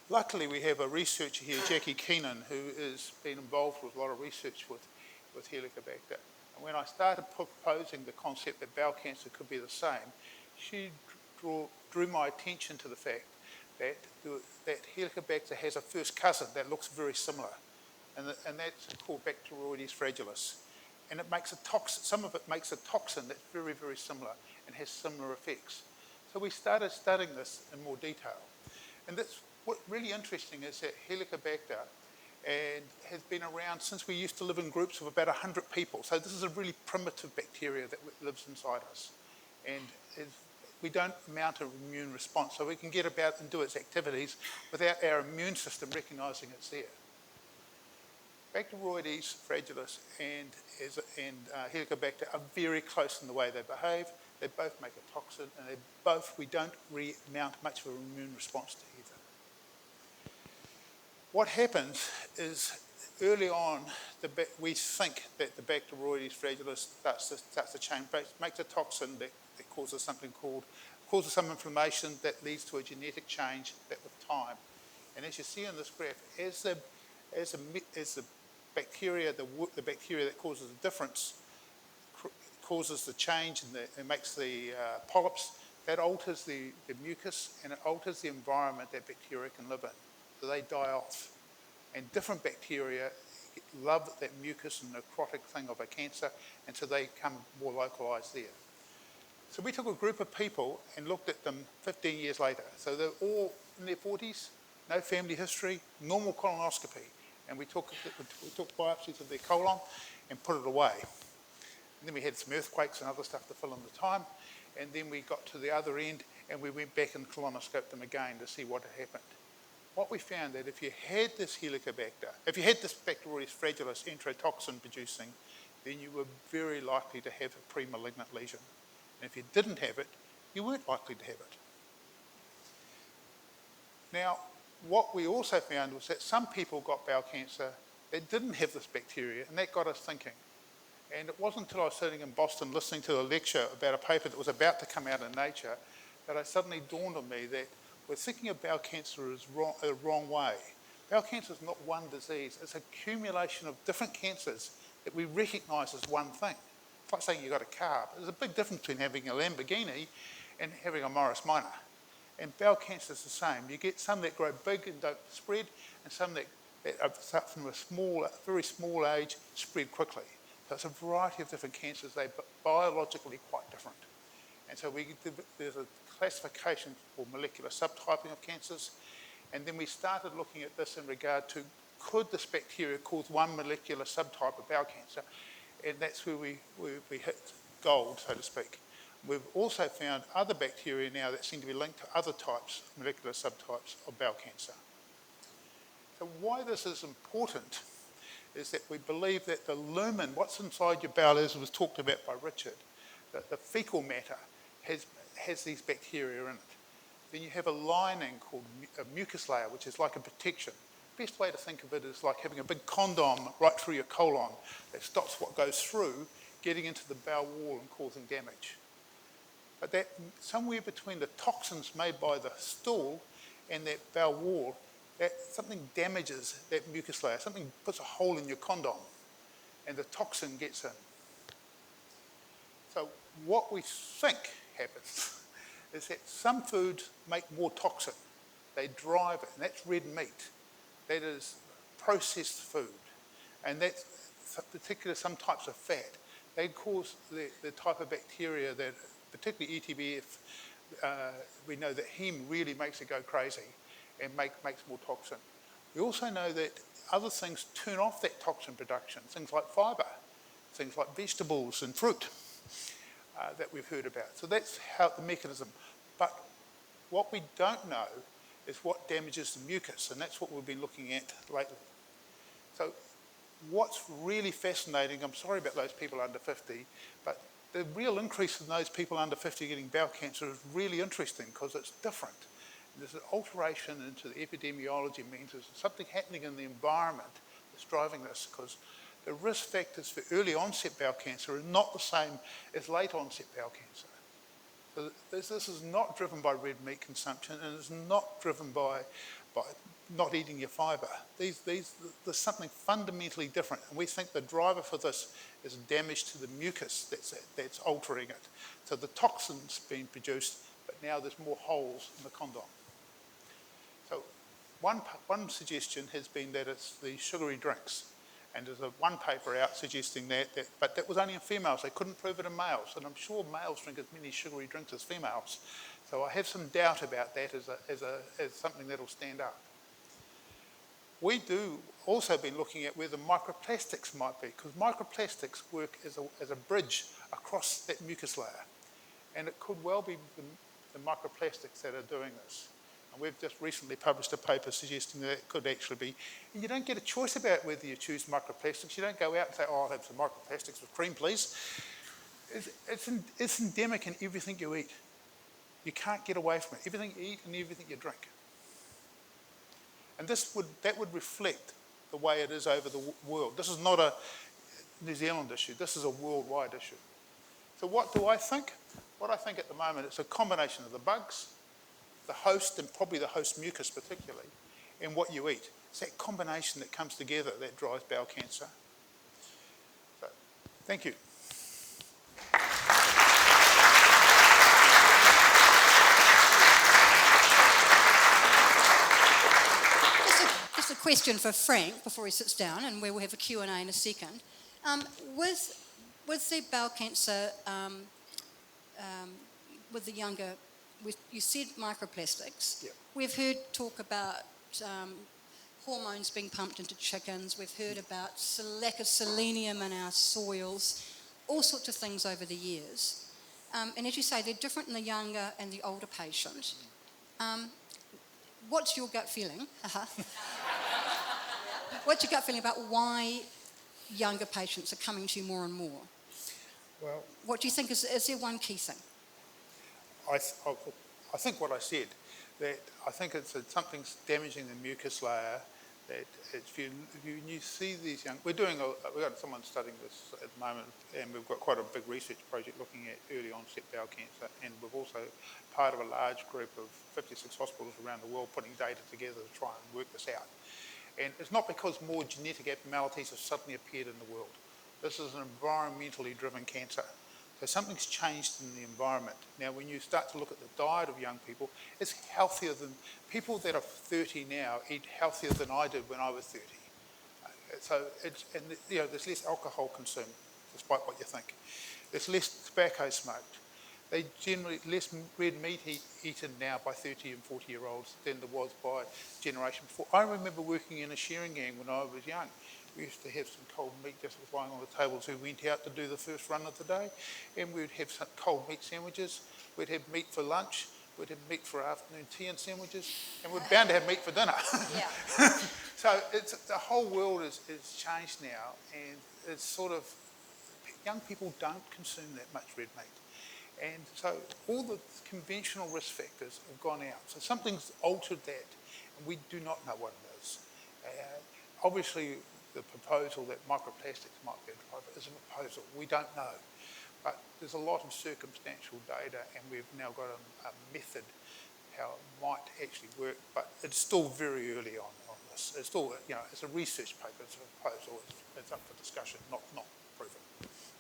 Luckily, we have a researcher here, Jackie Keenan, who has been involved with a lot of research with Helicobacter. And when I started proposing the concept that bowel cancer could be the same, she drew my attention to the fact that Helicobacter has a first cousin that looks very similar, and that's called Bacteroides fragilis. And it makes a toxin, some of it makes a toxin that's very, very similar and has similar effects. So we started studying this in more detail. And that's what's really interesting is that Helicobacter has been around since we used to live in groups of about 100 people. So this is a really primitive bacteria that lives inside us. And we don't mount an immune response, so we can get about and do its activities without our immune system recognising it's there. Bacteroides fragilis and Helicobacter are very close in the way they behave. They both make a toxin, and we don't mount much of an immune response to either. What happens is early on, we think that the Bacteroides fragilis starts to change, makes a toxin that causes some inflammation that leads to a genetic change that with time. And as you see on this graph, as the bacteria that causes the difference causes the change and makes the polyps, that alters the mucus and it alters the environment that bacteria can live in. So they die off. And different bacteria love that mucus and necrotic thing of a cancer, and so they become more localised there. So we took a group of people and looked at them 15 years later. So they're all in their 40s, no family history, normal colonoscopy. And we took biopsies of their colon and put it away. And then we had some earthquakes and other stuff to fill in the time. And then we got to the other end and we went back and colonoscoped them again to see what had happened. What we found that if you had this Helicobacter, if you had this Bacteroides fragilis enterotoxin producing, then you were very likely to have a pre-malignant lesion. And if you didn't have it, you weren't likely to have it. Now, what we also found was that some people got bowel cancer that didn't have this bacteria, and that got us thinking. And it wasn't until I was sitting in Boston listening to a lecture about a paper that was about to come out in Nature that it suddenly dawned on me that we're thinking of bowel cancer as the wrong way. Bowel cancer is not one disease, it's an accumulation of different cancers that we recognise as one thing. It's like saying you've got a car. There's a big difference between having a Lamborghini and having a Morris Minor. And bowel cancer is the same. You get some that grow big and don't spread, and some that start from a very small age, spread quickly. So it's a variety of different cancers. They're biologically quite different. And so there's a classification for molecular subtyping of cancers. And then we started looking at this in regard to, could this bacteria cause one molecular subtype of bowel cancer? And that's where we hit gold, so to speak. We've also found other bacteria now that seem to be linked to other types, molecular subtypes of bowel cancer. So why this is important is that we believe that the lumen, what's inside your bowel, as was talked about by Richard, that the fecal matter has these bacteria in it. Then you have a lining called a mucus layer, which is like a protection. Best way to think of it is like having a big condom right through your colon that stops what goes through getting into the bowel wall and causing damage. But that somewhere between the toxins made by the stool and that bowel wall, that something damages that mucus layer, something puts a hole in your condom and the toxin gets in. So what we think happens is that some foods make more toxin. They drive it, and that's red meat. That is processed food, and that's particularly some types of fat. They cause the type of bacteria that, particularly ETBF, we know that heme really makes it go crazy and makes more toxin. We also know that other things turn off that toxin production, things like fibre, things like vegetables and fruit that we've heard about. So that's how the mechanism. But what we don't know is what damages the mucus, and that's what we've been looking at lately. So what's really fascinating, I'm sorry about those people under 50, but the real increase in those people under 50 getting bowel cancer is really interesting because it's different. There's an alteration into the epidemiology, means there's something happening in the environment that's driving this, because the risk factors for early onset bowel cancer are not the same as late onset bowel cancer. So this is not driven by red meat consumption, and it's not driven by not eating your fibre. There's something fundamentally different, and we think the driver for this is damage to the mucus that's altering it. So the toxin's being produced, but now there's more holes in the condom. So one suggestion has been that it's the sugary drinks, and there's one paper out suggesting that, but that was only in females. They couldn't prove it in males, and I'm sure males drink as many sugary drinks as females. So I have some doubt about that as something that'll stand up. We do also been looking at where the microplastics might be, because microplastics work as a bridge across that mucus layer, and it could well be the microplastics that are doing this. And we've just recently published a paper suggesting that it could actually be. And you don't get a choice about whether you choose microplastics. You don't go out and say, oh, I'll have some microplastics with cream, please. It's endemic in everything you eat. You can't get away from it. Everything you eat and everything you drink. And that would reflect the way it is over the world. This is not a New Zealand issue. This is a worldwide issue. So what do I think? What I think at the moment, it's a combination of the bugs, the host, and probably the host mucus particularly, and what you eat. It's that combination that comes together that drives bowel cancer. So, thank you. Just a question for Frank before he sits down, and we will have a Q&A in a second. With the bowel cancer, with the younger, you said microplastics. Yep. We've heard talk about hormones being pumped into chickens. We've heard about lack of selenium in our soils, all sorts of things over the years. And as you say, they're different in the younger and the older patient. What's your gut feeling? What's your gut feeling about why younger patients are coming to you more and more? Well, What do you think is there one key thing? I think what I said, that I think it's something's damaging the mucus layer. That if you see these young, we've got someone studying this at the moment, and we've got quite a big research project looking at early onset bowel cancer, and we've also part of a large group of 56 hospitals around the world putting data together to try and work this out. And it's not because more genetic abnormalities have suddenly appeared in the world. This is an environmentally driven cancer. So something's changed in the environment. Now, when you start to look at the diet of young people, it's healthier than people that are 30 now eat healthier than I did when I was 30. So there's less alcohol consumed, despite what you think. There's less tobacco smoked. They generally less red meat eaten now by 30 and 40-year-olds than there was by generation before. I remember working in a shearing gang when I was young. We used to have some cold meat just lying on the tables. We went out to do the first run of the day, and we'd have some cold meat sandwiches. We'd have meat for lunch. We'd have meat for afternoon tea and sandwiches, and we're bound to have meat for dinner. Yeah. So the whole world is changed now, and it's sort of, young people don't consume that much red meat. And so all the conventional risk factors have gone out. So something's altered that, and we do not know what it is. Obviously, the proposal that microplastics might be a driver is a proposal. We don't know. But there's a lot of circumstantial data, and we've now got a method how it might actually work, but it's still very early on this. It's still, it's a research paper, it's a proposal, it's up for discussion, not proven.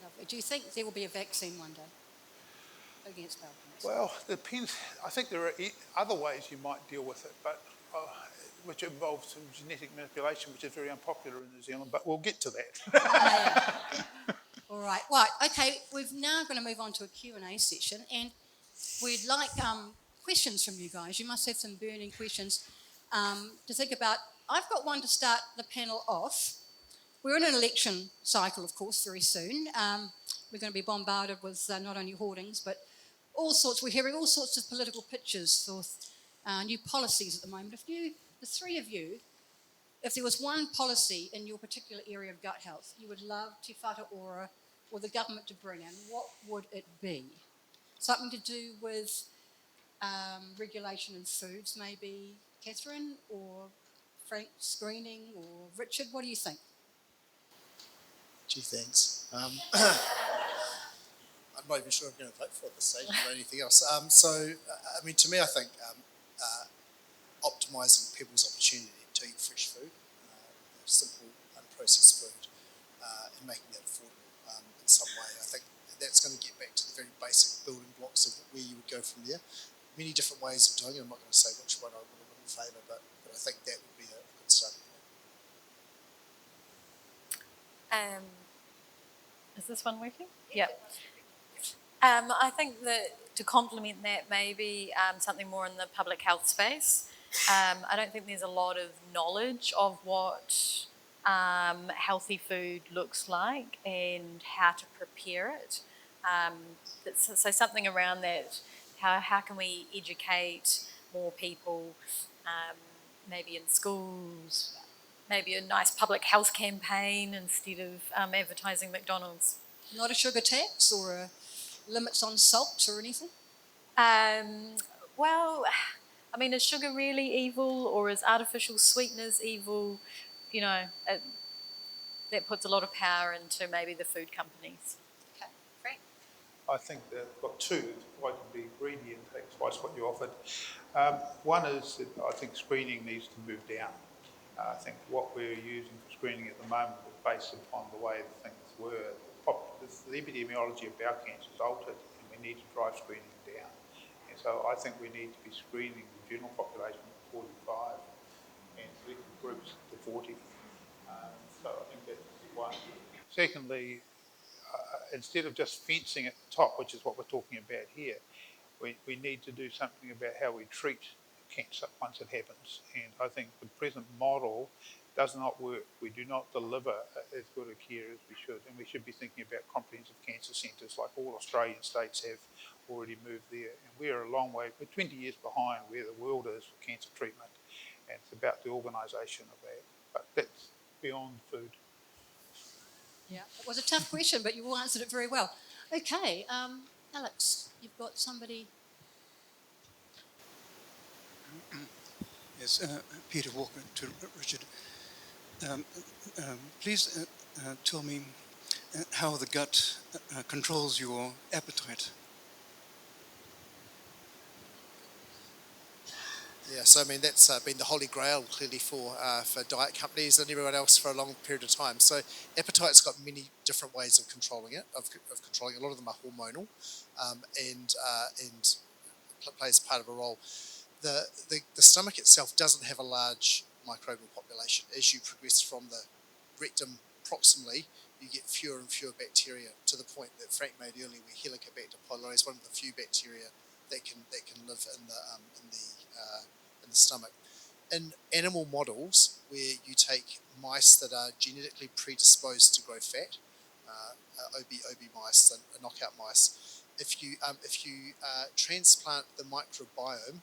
Lovely. Do you think there will be a vaccine one day? against bowel cancer? Well, it depends. I think there are other ways you might deal with it, but which involves some genetic manipulation, which is very unpopular in New Zealand, but we'll get to that. All right. Right. Okay. We're now going to move on to a Q&A session, and we'd like questions from you guys. You must have some burning questions to think about. I've got one to start the panel off. We're in an election cycle, of course, very soon. We're going to be bombarded with not only hoardings, but all sorts. We're hearing all sorts of political pitches for new policies at the moment. The three of you, if there was one policy in your particular area of gut health you would love Te Whatu Ora or the government to bring in, what would it be? Something to do with regulation in foods, maybe, Katherine, or Frank, screening, or Richard, what do you think? Gee, thanks. I'm not even sure I'm going to vote for at this stage or anything else. To me, I think optimising people's opportunity to eat fresh food, simple, unprocessed food, and making that affordable in some way. I think that's going to get back to the very basic building blocks of where you would go from there. Many different ways of doing it. I'm not going to say which one I would favour, but I think that would be a good starting point. Is this one working? Yeah. I think that to complement that, maybe something more in the public health space. I don't think there's a lot of knowledge of what healthy food looks like and how to prepare it. So something around that, how can we educate more people, maybe in schools, maybe a nice public health campaign instead of advertising McDonald's. Not a sugar tax or limits on salt or anything? Well, I mean, is sugar really evil, or is artificial sweeteners evil? You know, that puts a lot of power into maybe the food companies. Okay, Frank? I think that I've got two. I can be greedy and take twice what you offered. One is that I think screening needs to move down. I think what we're using for screening at the moment is based upon the way the things were. The epidemiology of bowel cancer is altered, and we need to drive screening down. And so I think we need to be screening the general population at 45 and selected groups to 40. So I think that's one. Secondly, instead of just fencing at the top, which is what we're talking about here, we need to do something about how we treat cancer once it happens. And I think the present model does not work. We do not deliver as good a care as we should, and we should be thinking about comprehensive cancer centres like all Australian states have already moved there. And we are a long way, we're 20 years behind where the world is for cancer treatment, and it's about the organisation of that. But that's beyond food. Yeah, it was a tough question, but you all answered it very well. Okay, Alex, you've got somebody. Yes, Peter Walker to Richard. Please tell me how the gut controls your appetite. Yeah, so I mean that's been the holy grail clearly for diet companies and everyone else for a long period of time. So appetite's got many different ways of controlling it. Of controlling it. A lot of them are hormonal, and plays part of a role. The stomach itself doesn't have a large microbial population. As you progress from the rectum proximally, you get fewer and fewer bacteria, to the point that Frank made earlier, where Helicobacter pylori is one of the few bacteria that can live in the stomach. In animal models, where you take mice that are genetically predisposed to grow fat, OB mice, the knockout mice, if you transplant the microbiome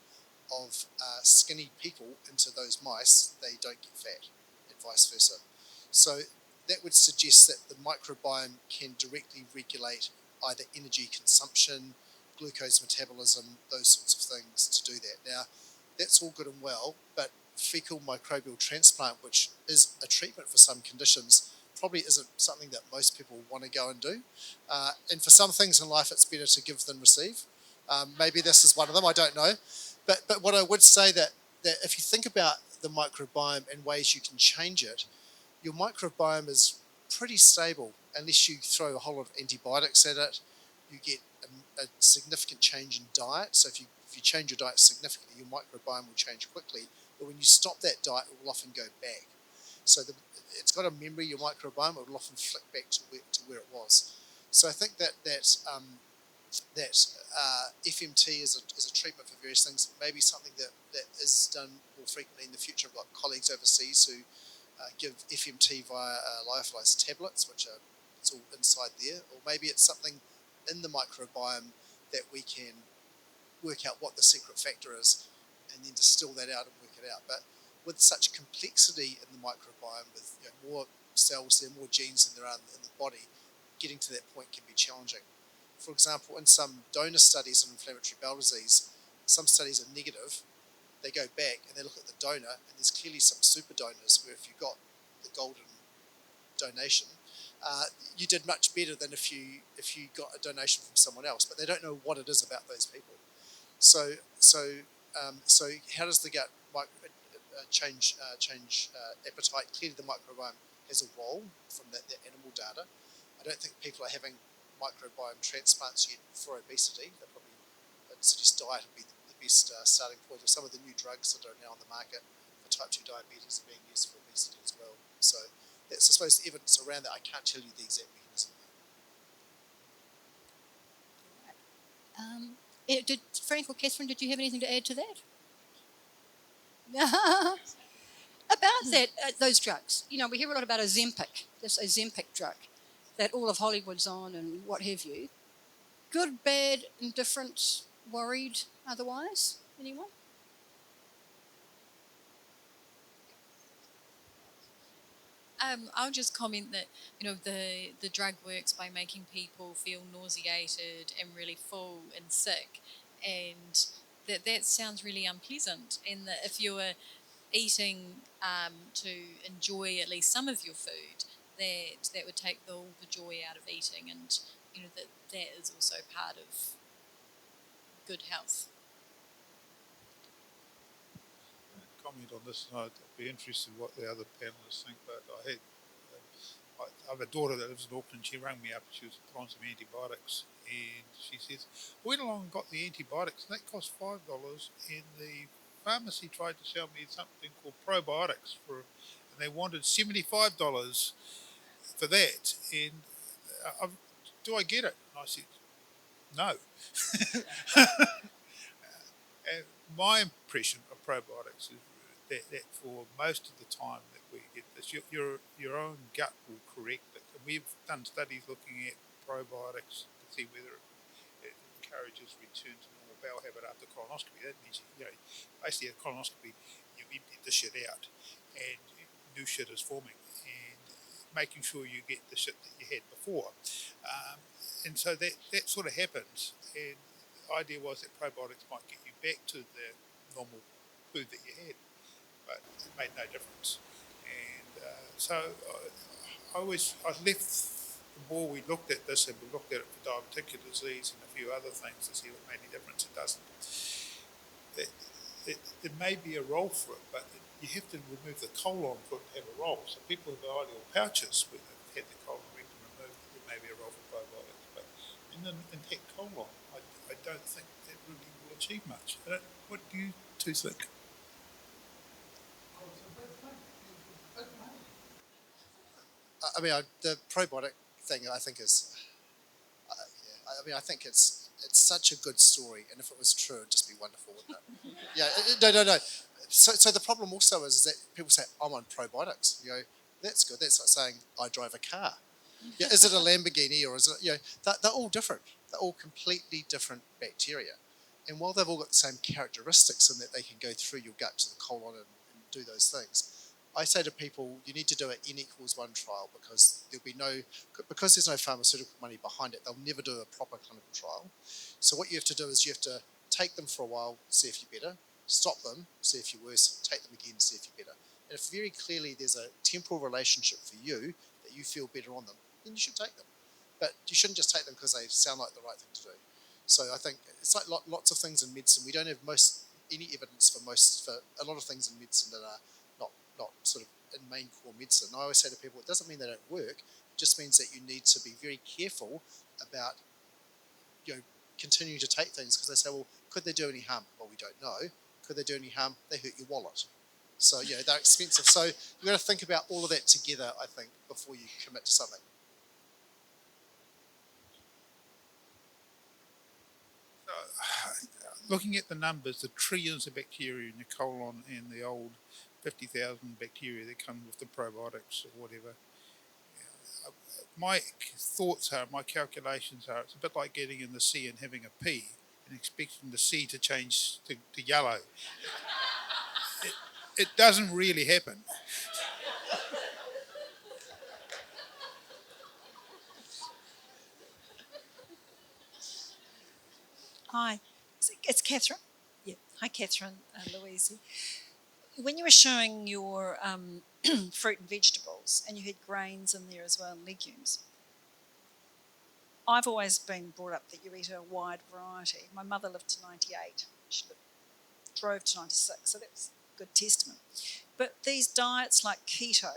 of skinny people into those mice, they don't get fat, and vice versa. So that would suggest that the microbiome can directly regulate either energy consumption, glucose metabolism, those sorts of things to do that. Now, that's all good and well, but fecal microbial transplant, which is a treatment for some conditions, probably isn't something that most people want to go and do. And for some things in life, it's better to give than receive. Maybe this is one of them, I don't know. But what I would say that if you think about the microbiome and ways you can change it, your microbiome is pretty stable unless you throw a whole lot of antibiotics at it, you get a significant change in diet. So if you change your diet significantly, your microbiome will change quickly. But when you stop that diet, it will often go back. So it's got a memory, your microbiome, it will often flick back to where it was. So I think that FMT is a treatment for various things. Maybe something that is done more frequently in the future. I've got colleagues overseas who give FMT via lyophilized tablets, which are it's all inside there. Or maybe it's something in the microbiome that we can work out what the secret factor is and then distill that out and work it out. But with such complexity in the microbiome, with more cells, there are more genes than there are in the body, getting to that point can be challenging. For example, in some donor studies in inflammatory bowel disease, some studies are negative. They go back and they look at the donor, and there's clearly some super donors where if you got the golden donation, you did much better than if you got a donation from someone else. But they don't know what it is about those people. So how does the gut change appetite? Clearly, the microbiome has a role from that animal data. I don't think people are having microbiome transplants yet for obesity. They probably suggest diet would be the best starting point. Or some of the new drugs that are now on the market for type 2 diabetes are being used for obesity as well. So that's, I suppose, the evidence around that. I can't tell you the exact mechanism. Did Frank or Katherine, did you have anything to add to that? About that, those drugs. We hear a lot about Ozempic, this Ozempic drug that all of Hollywood's on and what have you. Good, bad, indifferent, worried, otherwise? Anyone? I'll just comment that the drug works by making people feel nauseated and really full and sick, and that sounds really unpleasant. And that if you're eating to enjoy at least some of your food, that would take all the joy out of eating, and that is also part of good health. Comment on this, and I'd be interested in what the other panelists think, but I have a daughter that lives in Auckland. She rang me up, she was on some antibiotics, and she says, I went along and got the antibiotics, and that cost $5, and the pharmacy tried to sell me something called Probiotics, and they wanted $75 for that, and do I get it? And I said, no. And my impression of probiotics is that for most of the time that we get this, your own gut will correct it. And we've done studies looking at probiotics to see whether it encourages return to normal bowel habit after colonoscopy. That means, basically a colonoscopy, you empty the shit out and new shit is forming, and making sure you get the shit that you had before. And so that sort of happens. And the idea was that probiotics might get you back to the normal food that you had, but it made no difference. And so I left the more we looked at this, and we looked at it for diverticular disease and a few other things to see what made any difference. It doesn't. There may be a role for it, but you have to remove the colon for it to have a role. So people with ileal pouches, where they've had the colon rectum removed, there may be a role for probiotics. But in an intact colon, I don't think that really will achieve much. What do you two think? I mean, the probiotic thing, I think is, I think it's such a good story, and if it was true, it'd just be wonderful, wouldn't it? No. So the problem also is that people say, I'm on probiotics. That's good. That's like saying I drive a car. Is it a Lamborghini, or is it, they're all different. They're all completely different bacteria. And while they've all got the same characteristics in that they can go through your gut to the colon and do those things, I say to people, you need to do an N=1 trial, because there's no pharmaceutical money behind it, they'll never do a proper clinical trial. So what you have to do is you have to take them for a while, see if you're better, stop them, see if you're worse, take them again, see if you're better. And if very clearly there's a temporal relationship for you that you feel better on them, then you should take them. But you shouldn't just take them because they sound like the right thing to do. So I think it's like lots of things in medicine. We don't have any evidence for a lot of things in medicine that are not sort of in main core medicine. I always say to people, it doesn't mean they don't work. It just means that you need to be very careful about continue to take things because they say, well, could they do any harm? Well, we don't know. Could they do any harm? They hurt your wallet. So, they're expensive. So you've got to think about all of that together, I think, before you commit to something. Looking at the numbers, the trillions of bacteria in the colon and the old 50,000 bacteria that come with the probiotics or whatever, my thoughts are, my calculations are, it's a bit like getting in the sea and having a pee and expecting the sea to change to yellow. It doesn't really happen. Hi, it's Catherine. Yeah, hi Catherine, Louise. When you were showing your fruit and vegetables, and you had grains in there as well, and legumes, I've always been brought up that you eat a wide variety. My mother lived to 98. She drove to 96, so that's a good testament. But these diets like keto,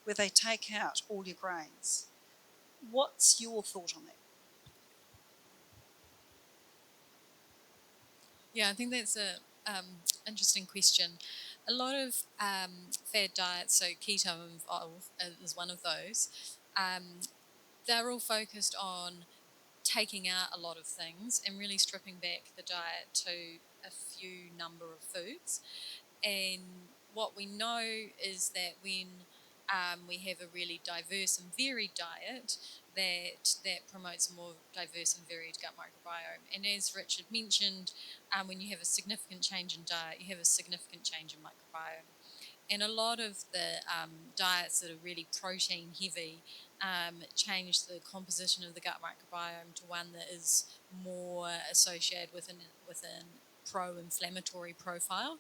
where they take out all your grains, what's your thought on that? Yeah, I think that's a interesting question. A lot of fad diets, so keto is one of those. They're all focused on taking out a lot of things and really stripping back the diet to a few number of foods. And what we know is that when we have a really diverse and varied diet, that promotes a more diverse and varied gut microbiome. And as Richard mentioned, when you have a significant change in diet, you have a significant change in microbiome. And a lot of the diets that are really protein heavy change the composition of the gut microbiome to one that is more associated with an pro-inflammatory profile.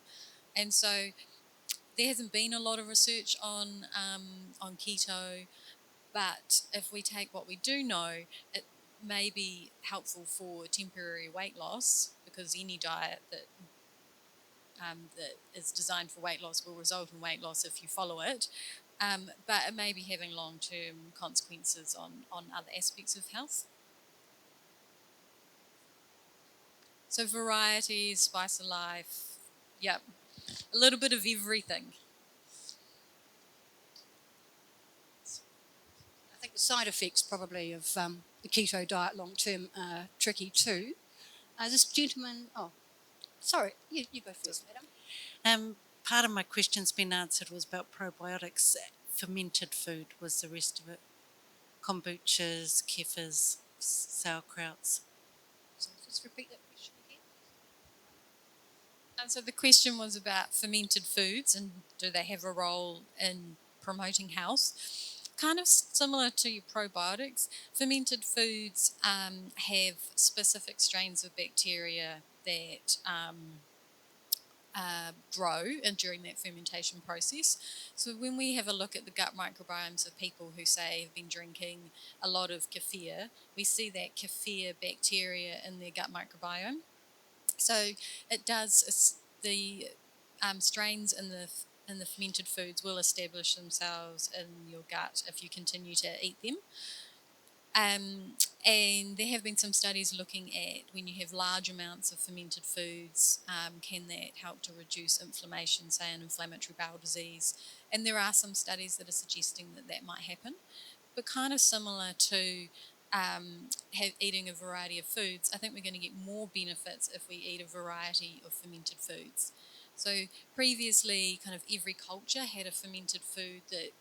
And so there hasn't been a lot of research on keto, but if we take what we do know, it may be helpful for temporary weight loss, because any diet that is designed for weight loss will result in weight loss if you follow it. But it may be having long-term consequences on other aspects of health. So variety, spice of life, yep, a little bit of everything. I think the side effects probably of the keto diet long term are tricky too. This gentleman, sorry, you go first, madam. Part of my question's been answered was about probiotics. Fermented food was the rest of it. Kombuchas, kefirs, sauerkrauts. So just repeat that question again. And so the question was about fermented foods and do they have a role in promoting health? Kind of similar to your probiotics, fermented foods have specific strains of bacteria that grow during that fermentation process. So when we have a look at the gut microbiomes of people who say have been drinking a lot of kefir, we see that kefir bacteria in their gut microbiome. So it does, the strains in the fermented foods will establish themselves in your gut if you continue to eat them. And there have been some studies looking at when you have large amounts of fermented foods, can that help to reduce inflammation, say an inflammatory bowel disease? And there are some studies that are suggesting that that might happen. But kind of similar to eating a variety of foods, I think we're going to get more benefits if we eat a variety of fermented foods. So previously, kind of every culture had a fermented food that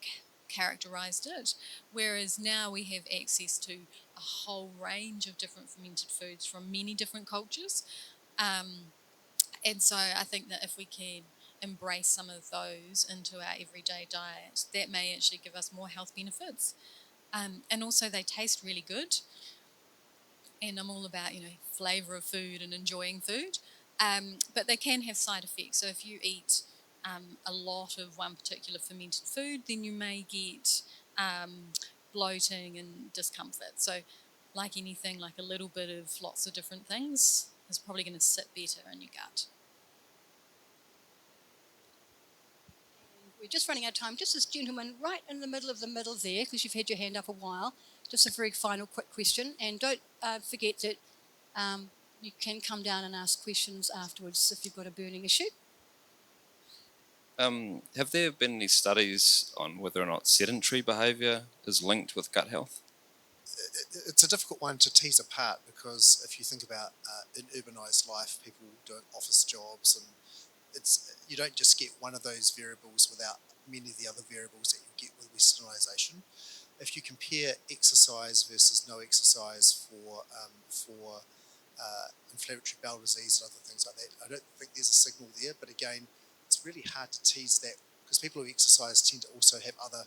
characterized it, whereas now we have access to a whole range of different fermented foods from many different cultures. And so I think that if we can embrace some of those into our everyday diet, that may actually give us more health benefits. And also they taste really good. And I'm all about, flavour of food and enjoying food. But they can have side effects. So if you eat a lot of one particular fermented food, then you may get bloating and discomfort. So like anything, like a little bit of lots of different things is probably going to sit better in your gut. We're just running out of time. Just this gentleman right in the middle there, because you've had your hand up a while. Just a very final quick question. And don't forget that You can come down and ask questions afterwards if you've got a burning issue. Have there been any studies on whether or not sedentary behaviour is linked with gut health? It's a difficult one to tease apart because if you think about in urbanised life, people doing office jobs, and you don't just get one of those variables without many of the other variables that you get with westernisation. If you compare exercise versus no exercise for inflammatory bowel disease and other things like that, I don't think there's a signal there. But again, it's really hard to tease that because people who exercise tend to also have other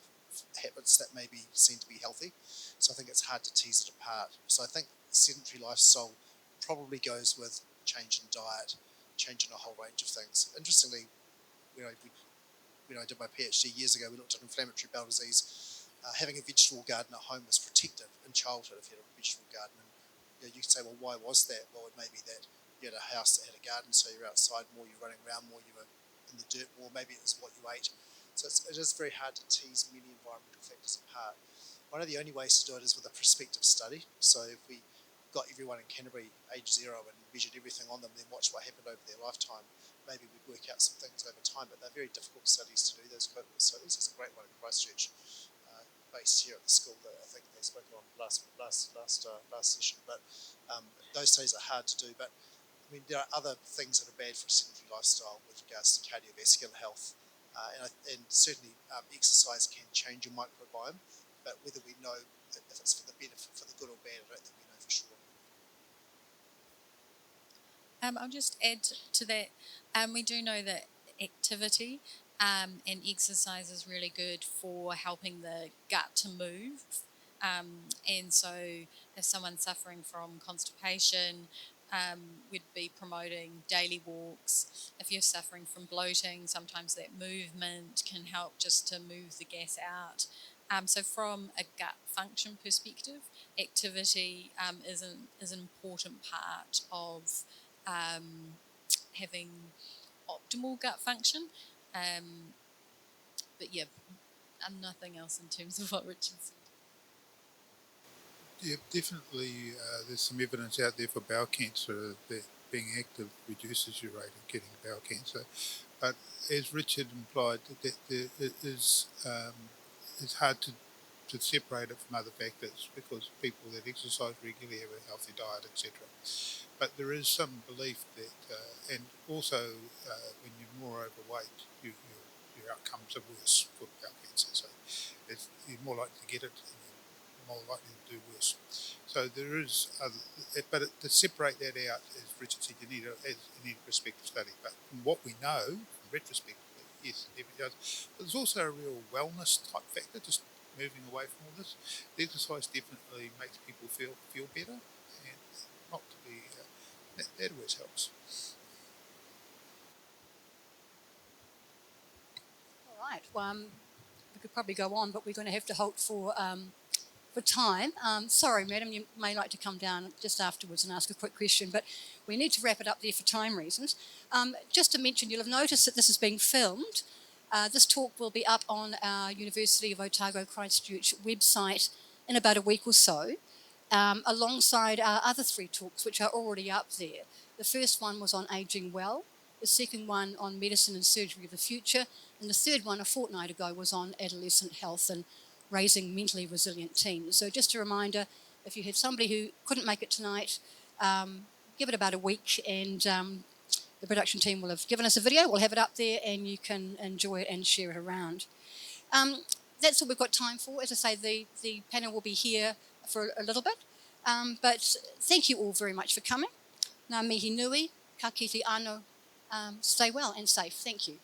habits that maybe seem to be healthy. So I think it's hard to tease it apart. So I think sedentary lifestyle probably goes with change in diet, change in a whole range of things. Interestingly, when I did my PhD years ago, we looked at inflammatory bowel disease. Having a vegetable garden at home was protective in childhood if you had a vegetable garden. And you could say, well, why was that? Well, it may be that you had a house that had a garden, so you're outside more, you're running around more, you were in the dirt more, maybe it was what you ate. So it is very hard to tease many environmental factors apart. One of the only ways to do it is with a prospective study. So if we got everyone in Canterbury age 0 and measured everything on them, then watch what happened over their lifetime, maybe we'd work out some things over time. But they're very difficult studies to do, those cohort studies. There's a great one in Christchurch, based here at the school that I think they spoke on last session. But those studies are hard to do. But I mean, there are other things that are bad for a sedentary lifestyle with regards to cardiovascular health. And certainly exercise can change your microbiome, but whether we know if it's for the benefit, for the good or bad, I don't think we know for sure. I'll just add to that. We do know that activity and exercise is really good for helping the gut to move. And so if someone's suffering from constipation, we'd be promoting daily walks. If you're suffering from bloating, sometimes that movement can help just to move the gas out. So from a gut function perspective, activity is an important part of having optimal gut function. But yeah, nothing else in terms of what Richard said. Yeah, definitely there's some evidence out there for bowel cancer that being active reduces your rate of getting bowel cancer. But as Richard implied, that it is it's hard to separate it from other factors because people that exercise regularly have a healthy diet, etc. But there is some belief that, and also when you're more overweight, your outcomes are worse for bowel cancer. So you're more likely to get it, and you're more likely to do worse. So there is but to separate that out, as Richard said, you need a prospective study. But from what we know, retrospectively, yes, it definitely does. But there's also a real wellness type factor, just moving away from all this. The exercise definitely makes people feel better, and not to be that always helps. All right. We could probably go on, but we're going to have to halt for time. Sorry, madam, you may like to come down just afterwards and ask a quick question, but we need to wrap it up there for time reasons. Just to mention, you'll have noticed that this is being filmed. This talk will be up on our University of Otago Christchurch website in about a week or so, alongside our other 3 talks, which are already up there. The first one was on ageing well, the second one on medicine and surgery of the future, and the third one a fortnight ago was on adolescent health and raising mentally resilient teens. So just a reminder, if you have somebody who couldn't make it tonight, give it about a week and the production team will have given us a video. We'll have it up there and you can enjoy it and share it around. That's all we've got time for. As I say, the panel will be here for a little bit. But thank you all very much for coming. Ngā mihi nui, ka kite anō, stay well and safe. Thank you.